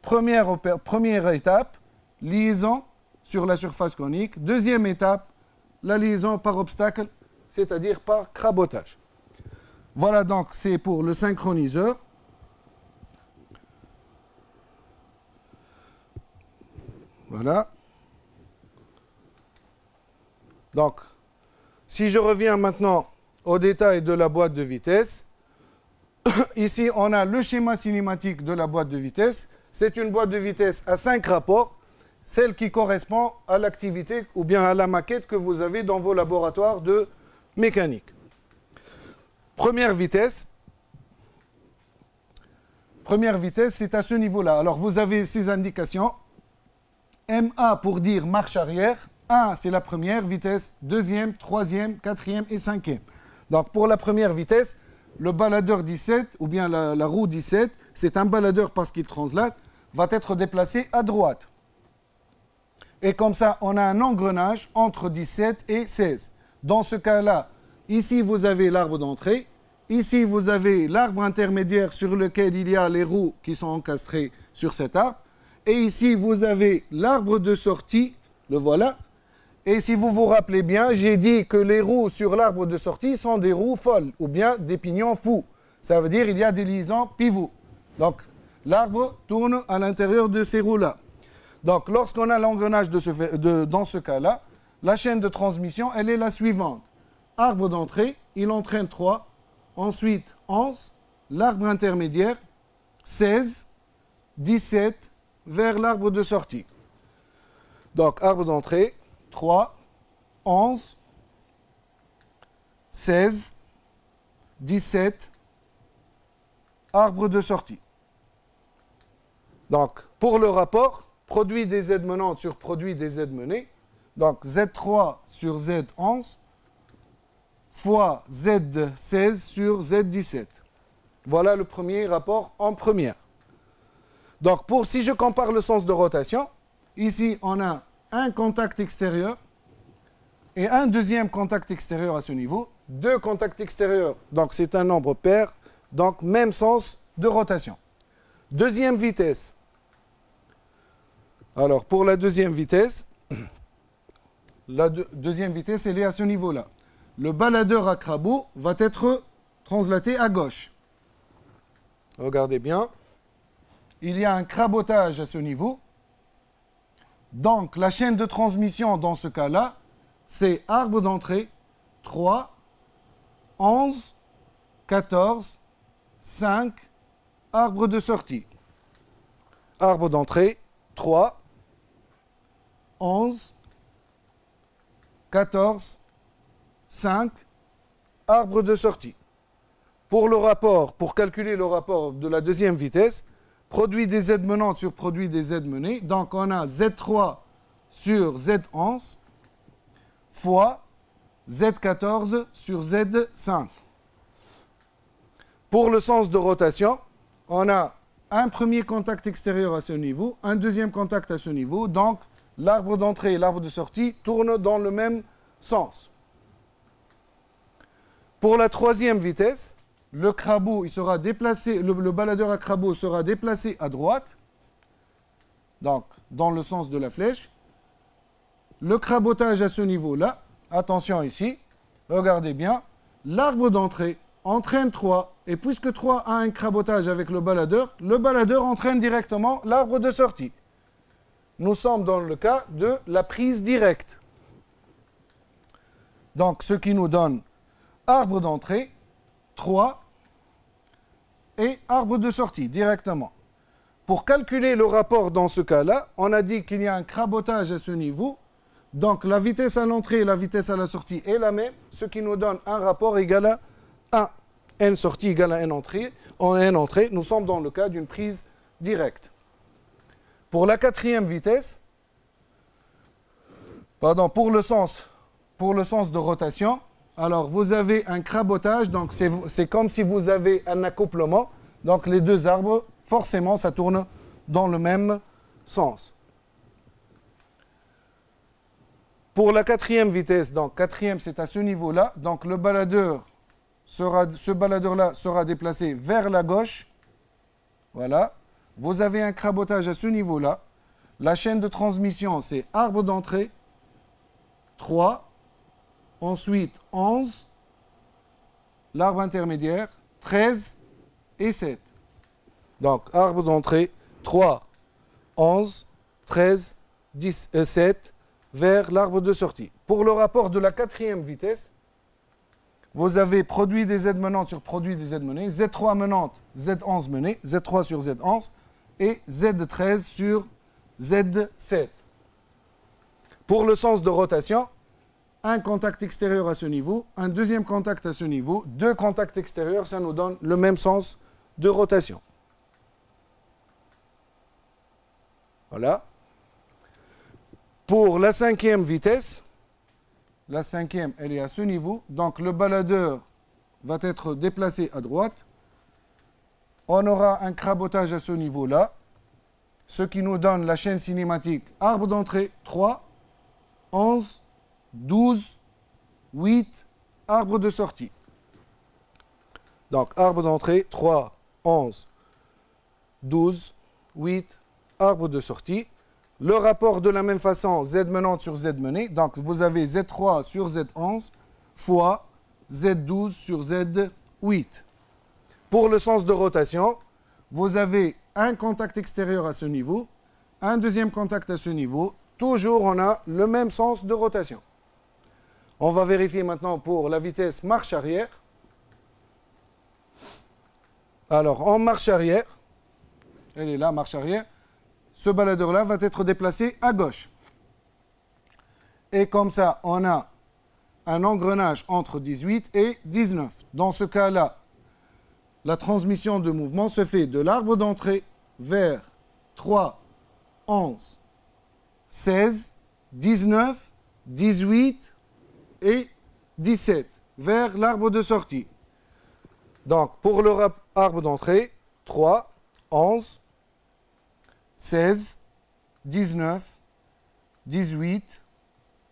Première étape, liaison sur la surface conique. Deuxième étape, la liaison par obstacle, c'est-à-dire par crabotage. Voilà donc, c'est pour le synchroniseur. Voilà. Donc, si je reviens maintenant au détail de la boîte de vitesse, ici on a le schéma cinématique de la boîte de vitesse. C'est une boîte de vitesse à 5 rapports, celle qui correspond à l'activité ou bien à la maquette que vous avez dans vos laboratoires de mécanique. Première vitesse, c'est à ce niveau-là. Alors vous avez ces indications. MA pour dire marche arrière. 1, c'est la première vitesse, deuxième, troisième, quatrième et cinquième. Donc pour la première vitesse, le baladeur 17 ou bien la roue 17, c'est un baladeur parce qu'il translate, va être déplacé à droite. Et comme ça, on a un engrenage entre 17 et 16. Dans ce cas-là, ici, vous avez l'arbre d'entrée. Ici, vous avez l'arbre intermédiaire sur lequel il y a les roues qui sont encastrées sur cet arbre. Et ici, vous avez l'arbre de sortie, le voilà. Et si vous vous rappelez bien, j'ai dit que les roues sur l'arbre de sortie sont des roues folles ou bien des pignons fous. Ça veut dire qu'il y a des liaisons pivots. Donc, l'arbre tourne à l'intérieur de ces roues-là. Donc, lorsqu'on a l'engrenage dans ce cas-là, la chaîne de transmission, elle est la suivante. Arbre d'entrée, il entraîne 3, ensuite 11, l'arbre intermédiaire, 16, 17, vers l'arbre de sortie. Donc, arbre d'entrée, 3, 11, 16, 17, arbre de sortie. Donc, pour le rapport, produit des Z menantes sur produit des Z menées, donc Z3 sur Z11 fois Z16 sur Z17. Voilà le premier rapport en première. Donc, si je compare le sens de rotation, ici, on a un contact extérieur et un deuxième contact extérieur à ce niveau. Deux contacts extérieurs, donc c'est un nombre pair, donc même sens de rotation. Deuxième vitesse. Alors, pour la deuxième vitesse, deuxième vitesse, elle est à ce niveau-là. Le baladeur à crabeau va être translaté à gauche. Regardez bien. Il y a un crabotage à ce niveau. Donc, la chaîne de transmission dans ce cas-là, c'est arbre d'entrée, 3, 11, 14, 5, arbre de sortie. Arbre d'entrée, 3, 11, 14, 5, arbre de sortie. Pour le rapport, pour calculer le rapport de la deuxième vitesse, produit des Z menantes sur produit des Z menées. Donc, on a Z3 sur Z11 fois Z14 sur Z5. Pour le sens de rotation, on a un premier contact extérieur à ce niveau, un deuxième contact à ce niveau. Donc, l'arbre d'entrée et l'arbre de sortie tournent dans le même sens. Pour la troisième vitesse, le crabeau, il sera déplacé, le baladeur à crabeau sera déplacé à droite, donc dans le sens de la flèche. Le crabotage à ce niveau-là, attention ici, regardez bien, l'arbre d'entrée entraîne 3, et puisque 3 a un crabotage avec le baladeur entraîne directement l'arbre de sortie. Nous sommes dans le cas de la prise directe. Donc, ce qui nous donne arbre d'entrée, 3, et arbre de sortie, directement. Pour calculer le rapport dans ce cas-là, on a dit qu'il y a un crabotage à ce niveau. Donc, la vitesse à l'entrée et la vitesse à la sortie est la même, ce qui nous donne un rapport égal à 1. N sortie égale à N entrée. En N entrée, nous sommes dans le cas d'une prise directe. Pour la quatrième vitesse, pour le sens de rotation, alors vous avez un crabotage, donc c'est comme si vous avez un accouplement. Donc les deux arbres, forcément, ça tourne dans le même sens. Pour la quatrième vitesse, donc quatrième c'est à ce niveau-là, donc ce baladeur-là sera déplacé vers la gauche. Voilà. Vous avez un crabotage à ce niveau-là. La chaîne de transmission, c'est arbre d'entrée, 3, ensuite 11, l'arbre intermédiaire, 13 et 7. Donc, arbre d'entrée, 3, 11, 13, 10, 7, vers l'arbre de sortie. Pour le rapport de la quatrième vitesse, vous avez produit des Z menantes sur produit des Z menées, Z3 menante, Z11 menée, Z3 sur Z11, et Z13 sur Z7. Pour le sens de rotation, un contact extérieur à ce niveau, un deuxième contact à ce niveau, deux contacts extérieurs, ça nous donne le même sens de rotation. Voilà. Pour la cinquième vitesse, la cinquième, elle est à ce niveau, donc le baladeur va être déplacé à droite. On aura un crabotage à ce niveau-là. ce qui nous donne la chaîne cinématique. Arbre d'entrée, 3, 11, 12, 8, arbre de sortie. Donc, arbre d'entrée, 3, 11, 12, 8, arbre de sortie. Le rapport de la même façon, Z menante sur Z menée. Donc, vous avez Z3 sur Z11 fois Z12 sur Z8. Pour le sens de rotation, vous avez un contact extérieur à ce niveau, un deuxième contact à ce niveau. Toujours, on a le même sens de rotation. On va vérifier maintenant pour la vitesse marche arrière. Alors, en marche arrière, elle est là, marche arrière, ce baladeur-là va être déplacé à gauche. Et comme ça, on a un engrenage entre 18 et 19. Dans ce cas-là, la transmission de mouvement se fait de l'arbre d'entrée vers 3, 11, 16, 19, 18 et 17, vers l'arbre de sortie. Donc, pour le arbre d'entrée, 3, 11, 16, 19, 18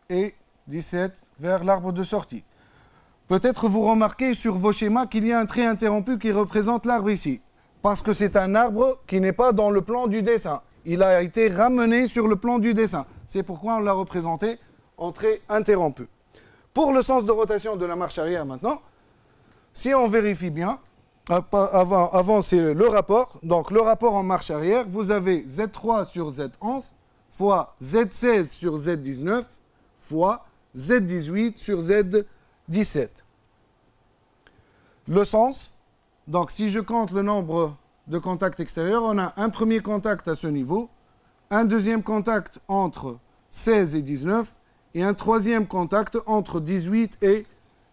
et 17 vers l'arbre de sortie. Peut-être vous remarquez sur vos schémas qu'il y a un trait interrompu qui représente l'arbre ici. Parce que c'est un arbre qui n'est pas dans le plan du dessin. Il a été ramené sur le plan du dessin. C'est pourquoi on l'a représenté en trait interrompu. Pour le sens de rotation de la marche arrière maintenant, si on vérifie bien, avant c'est le rapport. Donc le rapport en marche arrière, vous avez Z3 sur Z11 fois Z16 sur Z19 fois Z18 sur Z17. Le sens, donc si je compte le nombre de contacts extérieurs, on a un premier contact à ce niveau, un deuxième contact entre 16 et 19 et un troisième contact entre 18 et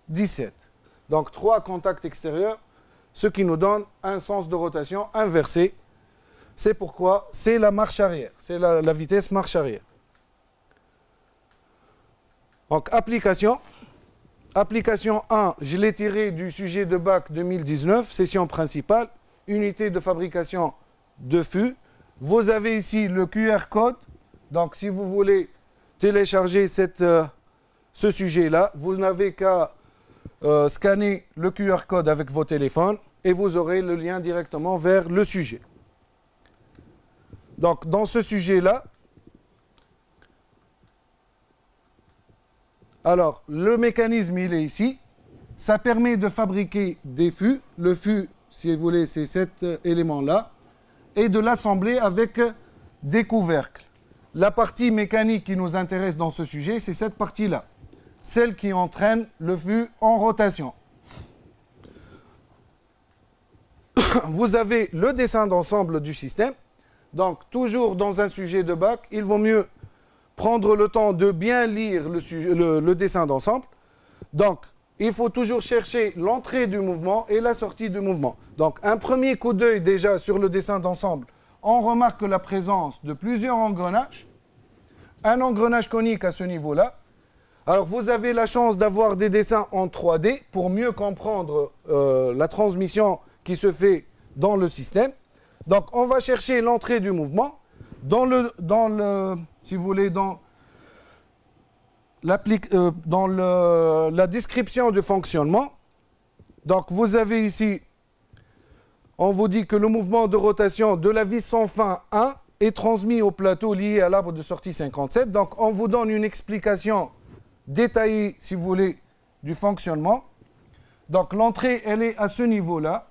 17. Donc 3 contacts extérieurs, ce qui nous donne un sens de rotation inversé. C'est pourquoi c'est la marche arrière, c'est la vitesse marche arrière. Donc application. Application 1, je l'ai tiré du sujet de bac 2019, session principale, unité de fabrication de fûts. Vous avez ici le QR code. Donc si vous voulez télécharger ce sujet-là, vous n'avez qu'à scanner le QR code avec vos téléphones et vous aurez le lien directement vers le sujet. Donc dans ce sujet-là, alors le mécanisme il est ici, ça permet de fabriquer des fûts, le fût si vous voulez c'est cet élément-là, et de l'assembler avec des couvercles. La partie mécanique qui nous intéresse dans ce sujet, c'est cette partie-là, celle qui entraîne le fût en rotation. Vous avez le dessin d'ensemble du système. Donc, toujours dans un sujet de bac, il vaut mieux prendre le temps de bien lire le dessin d'ensemble. Donc, il faut toujours chercher l'entrée du mouvement et la sortie du mouvement. Donc, un premier coup d'œil déjà sur le dessin d'ensemble, on remarque la présence de plusieurs engrenages. Un engrenage conique à ce niveau-là. Alors, vous avez la chance d'avoir des dessins en 3D pour mieux comprendre la transmission qui se fait dans le système. Donc, on va chercher l'entrée du mouvement si vous voulez, dans la description du fonctionnement. Donc, vous avez ici, on vous dit que le mouvement de rotation de la vis sans fin 1 est transmis au plateau lié à l'arbre de sortie 57. Donc, on vous donne une explication détaillée, si vous voulez, du fonctionnement. Donc, l'entrée, elle est à ce niveau-là.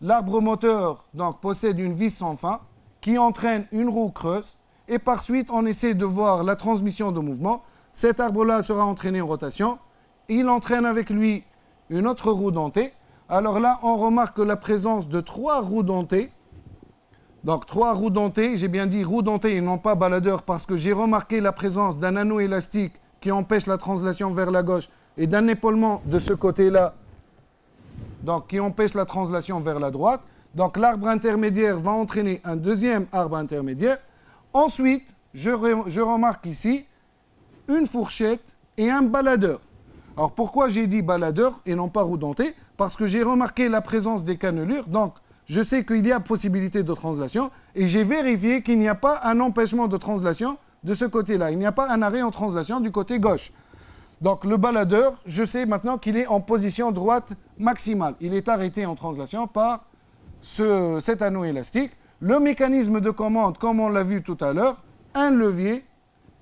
L'arbre moteur donc, possède une vis sans fin qui entraîne une roue creuse et par suite on essaie de voir la transmission de mouvement. Cet arbre-là sera entraîné en rotation. Il entraîne avec lui une autre roue dentée. Alors là, on remarque la présence de 3 roues dentées. Donc 3 roues dentées, j'ai bien dit roues dentées et non pas baladeur parce que j'ai remarqué la présence d'un anneau élastique qui empêche la translation vers la gauche et d'un épaulement de ce côté-là. Donc, qui empêche la translation vers la droite. Donc, l'arbre intermédiaire va entraîner un deuxième arbre intermédiaire. Ensuite, je remarque ici une fourchette et un baladeur. Alors, pourquoi j'ai dit baladeur et non pas roue dentée? Parce que j'ai remarqué la présence des cannelures. Donc, je sais qu'il y a possibilité de translation et j'ai vérifié qu'il n'y a pas un empêchement de translation de ce côté-là. Il n'y a pas un arrêt en translation du côté gauche. Donc le baladeur, je sais maintenant qu'il est en position droite maximale. Il est arrêté en translation par cet anneau élastique. Le mécanisme de commande, comme on l'a vu tout à l'heure, un levier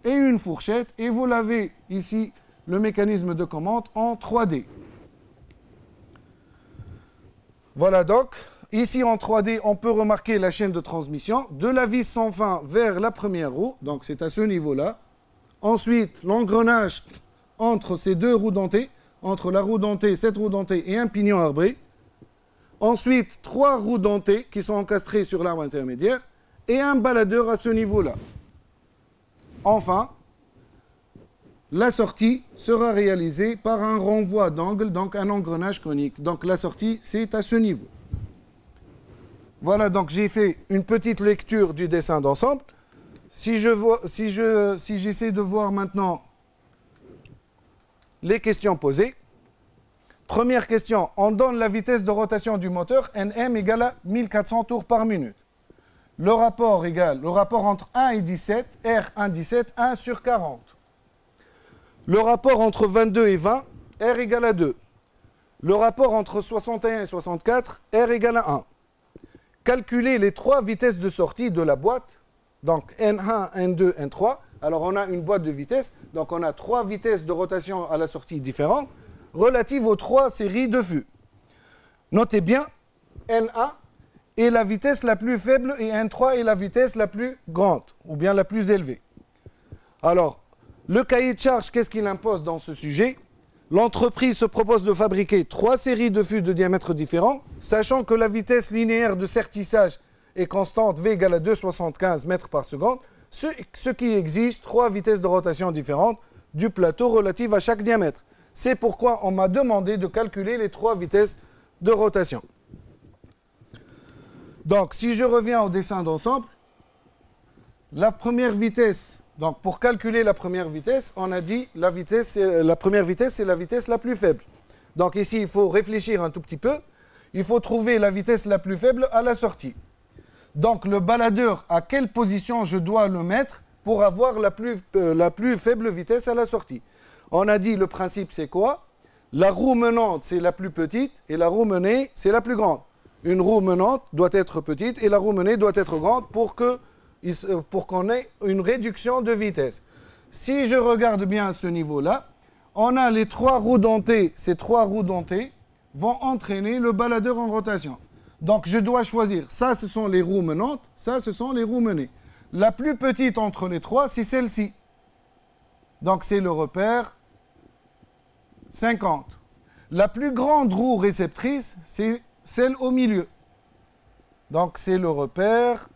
et une fourchette. Et vous l'avez ici, le mécanisme de commande en 3D. Voilà donc, ici en 3D, on peut remarquer la chaîne de transmission de la vis sans fin vers la première roue. Donc c'est à ce niveau-là. Ensuite, l'engrenage entre ces deux roues dentées, entre la roue dentée, cette roue dentée et un pignon arbré. Ensuite, 3 roues dentées qui sont encastrées sur l'arbre intermédiaire et un baladeur à ce niveau-là. Enfin, la sortie sera réalisée par un renvoi d'angle, donc un engrenage conique. Donc la sortie, c'est à ce niveau. Voilà, donc j'ai fait une petite lecture du dessin d'ensemble. Si j'essaie de voir maintenant les questions posées. Première question, on donne la vitesse de rotation du moteur Nm égale à 1400 tours par minute. Le rapport entre 1 et 17, R1 17, 1 sur 40. Le rapport entre 22 et 20, R égale à 2. Le rapport entre 61 et 64, R égale à 1. Calculer les 3 vitesses de sortie de la boîte, donc N1, N2, N3. Alors on a une boîte de vitesses, donc on a 3 vitesses de rotation à la sortie différentes, relatives aux 3 séries de fûts. Notez bien, N1 est la vitesse la plus faible et N3 est la vitesse la plus grande, ou bien la plus élevée. Alors, le cahier de charge, qu'est-ce qu'il impose dans ce sujet? L'entreprise se propose de fabriquer 3 séries de fûts de diamètre différents, sachant que la vitesse linéaire de sertissage est constante, V égale à 2,75 mètres par seconde, ce qui exige 3 vitesses de rotation différentes du plateau relatives à chaque diamètre. C'est pourquoi on m'a demandé de calculer les 3 vitesses de rotation. Donc, si je reviens au dessin d'ensemble, la première vitesse, donc pour calculer la première vitesse, on a dit la première vitesse, c'est la vitesse la plus faible. Donc ici, il faut réfléchir un tout petit peu. Il faut trouver la vitesse la plus faible à la sortie. Donc le baladeur, à quelle position je dois le mettre pour avoir la plus faible vitesse à la sortie? On a dit le principe c'est quoi? La roue menante c'est la plus petite et la roue menée c'est la plus grande. Une roue menante doit être petite et la roue menée doit être grande pour qu'on ait une réduction de vitesse. Si je regarde bien à ce niveau-là, on a les 3 roues dentées. Ces 3 roues dentées vont entraîner le baladeur en rotation. Donc je dois choisir, ça ce sont les roues menantes, ça ce sont les roues menées. La plus petite entre les 3, c'est celle-ci. Donc c'est le repère 50. La plus grande roue réceptrice, c'est celle au milieu. Donc c'est le repère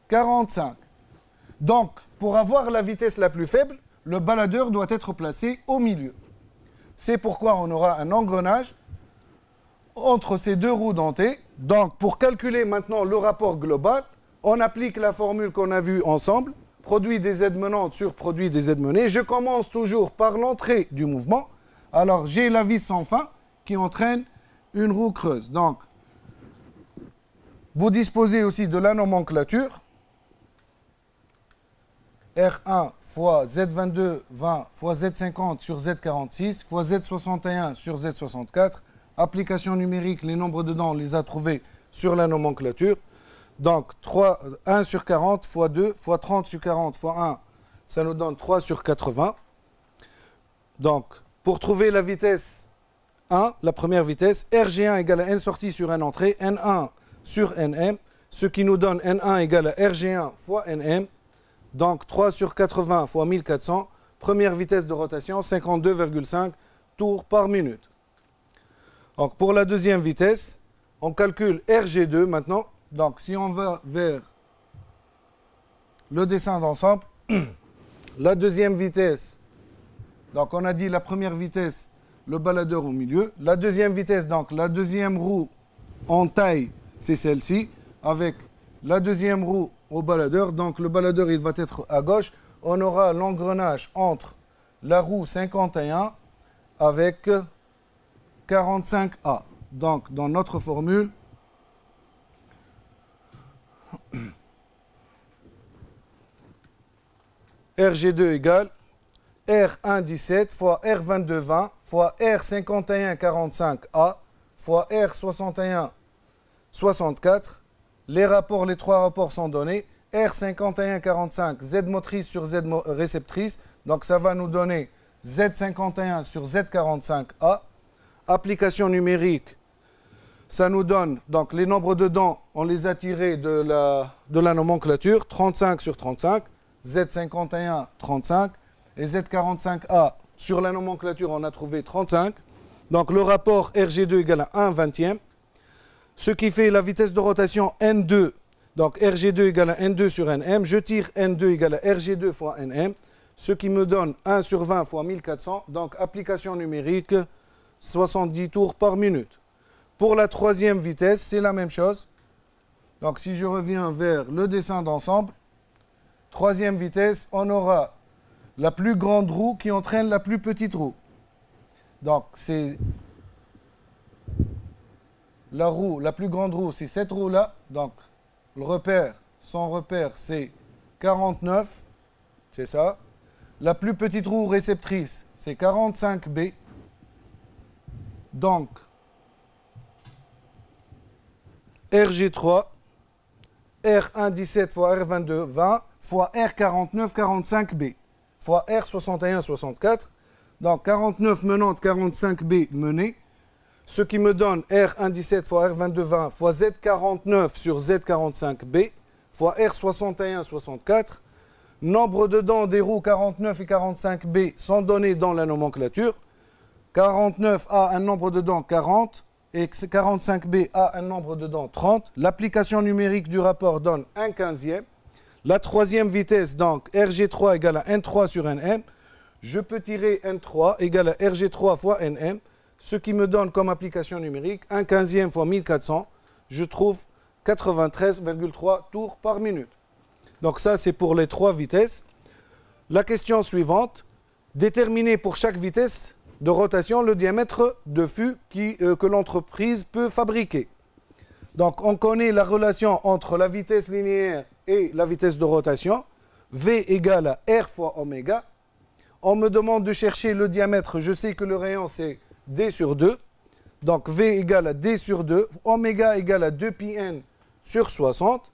45. Donc pour avoir la vitesse la plus faible, le baladeur doit être placé au milieu. C'est pourquoi on aura un engrenage entre ces 2 roues dentées. Donc, pour calculer maintenant le rapport global, on applique la formule qu'on a vue ensemble, produit des aides menantes sur produit des aides menées. Je commence toujours par l'entrée du mouvement. Alors, j'ai la vis sans fin qui entraîne une roue creuse. Donc, vous disposez aussi de la nomenclature. R1 fois Z22 20 fois Z50 sur Z46 fois Z61 sur Z64. Application numérique, les nombres dedans, on les a trouvés sur la nomenclature. Donc 1 sur 40 fois 2 fois 30 sur 40 fois 1, ça nous donne 3 sur 80. Donc pour trouver la vitesse 1, la première vitesse, RG1 égale à N sortie sur N entrée, N1 sur Nm, ce qui nous donne N1 égale à RG1 fois Nm. Donc 3 sur 80 fois 1400, première vitesse de rotation, 52,5 tours par minute. Donc pour la deuxième vitesse, on calcule RG2 maintenant. Donc si on va vers le dessin d'ensemble, la deuxième vitesse, donc on a dit la première vitesse, le baladeur au milieu. La deuxième vitesse, donc la deuxième roue en taille, c'est celle-ci, avec la deuxième roue au baladeur. Donc le baladeur, il va être à gauche. On aura l'engrenage entre la roue 51 avec 45A. Donc, dans notre formule, RG2 égale R1,17 fois R22,20 fois R51,45A fois R61,64. Les trois rapports sont donnés. R51,45, Z motrice sur Z réceptrice. Donc ça va nous donner Z51 sur Z45A. Application numérique, ça nous donne, donc les nombres dedans, on les a tirés de la nomenclature, 35 sur 35, Z51, 35, et Z45A, sur la nomenclature, on a trouvé 35. Donc le rapport RG2 égale à 1 vingtième, ce qui fait la vitesse de rotation N2, donc RG2 égale à N2 sur Nm, je tire N2 égale à RG2 fois Nm, ce qui me donne 1 sur 20 fois 1400, donc application numérique, 70 tours par minute. Pour la troisième vitesse, c'est la même chose. Donc si je reviens vers le dessin d'ensemble, troisième vitesse, on aura la plus grande roue qui entraîne la plus petite roue. Donc c'est la roue, la plus grande roue, c'est cette roue-là. Donc le repère, son repère, c'est 49, c'est ça. La plus petite roue réceptrice, c'est 45B. Donc, RG3, R1,17 fois R22,20 fois R49,45B fois R61,64. Donc, 49 menante, 45B menée. Ce qui me donne R1,17 fois R22,20 fois Z49 sur Z45B fois R61,64. Nombre de dents des roues 49 et 45B sont donnés dans la nomenclature. 49 a un nombre de dents 40 et 45B a un nombre de dents 30. L'application numérique du rapport donne 1/15e. La troisième vitesse, donc RG3 égale à N3 sur Nm. Je peux tirer N3 égale à RG3 fois Nm, ce qui me donne comme application numérique 1/15e fois 1400. Je trouve 93,3 tours par minute. Donc ça, c'est pour les trois vitesses. La question suivante, déterminer pour chaque vitesse de rotation le diamètre de fût que l'entreprise peut fabriquer. Donc on connaît la relation entre la vitesse linéaire et la vitesse de rotation. V égale à R fois oméga. On me demande de chercher le diamètre. Je sais que le rayon c'est D sur 2. Donc V égale à D sur 2. Oméga égale à 2πn sur 60.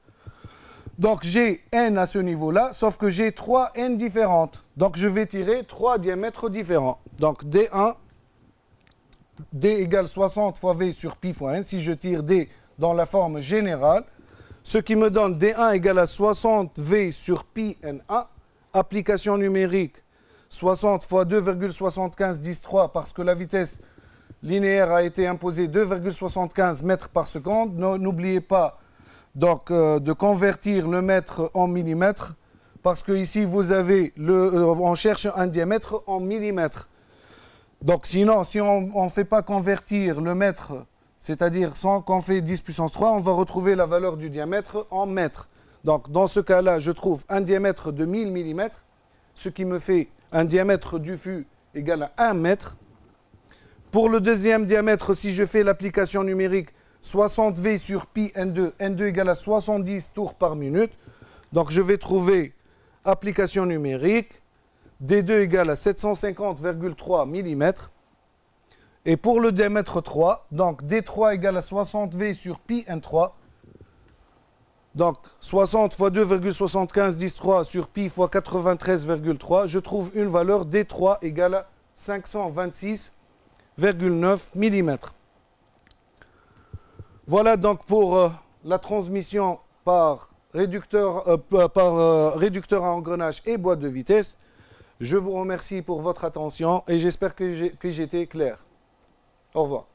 Donc j'ai n à ce niveau-là, sauf que j'ai 3 n différentes. Donc je vais tirer 3 diamètres différents. Donc D1, D égale 60 fois V sur pi fois n. Si je tire D dans la forme générale, ce qui me donne D1 égale à 60 V sur pi N1. Application numérique, 60 fois 2,75 10 3 parce que la vitesse linéaire a été imposée 2,75 mètres par seconde. N'oubliez pas donc de convertir le mètre en millimètres, parce que ici vous avez on cherche un diamètre en millimètres. Donc sinon, si on ne fait pas convertir le mètre, c'est-à-dire sans qu'on fait 10 puissance 3, on va retrouver la valeur du diamètre en mètres. Donc dans ce cas-là, je trouve un diamètre de 1000 mm, ce qui me fait un diamètre du fût égal à 1 mètre. Pour le deuxième diamètre, si je fais l'application numérique, 60 V sur pi N2, N2 égale à 70 tours par minute. Donc je vais trouver application numérique, D2 égale à 750,3 mm. Et pour le diamètre 3, donc D3 égale à 60 V sur pi N3. Donc 60 fois 2,75 10 3 sur pi fois 93,3, je trouve une valeur D3 égale à 526,9 mm. Voilà donc pour la transmission par réducteur à engrenage et boîte de vitesse. Je vous remercie pour votre attention et j'espère que j'ai été clair. Au revoir.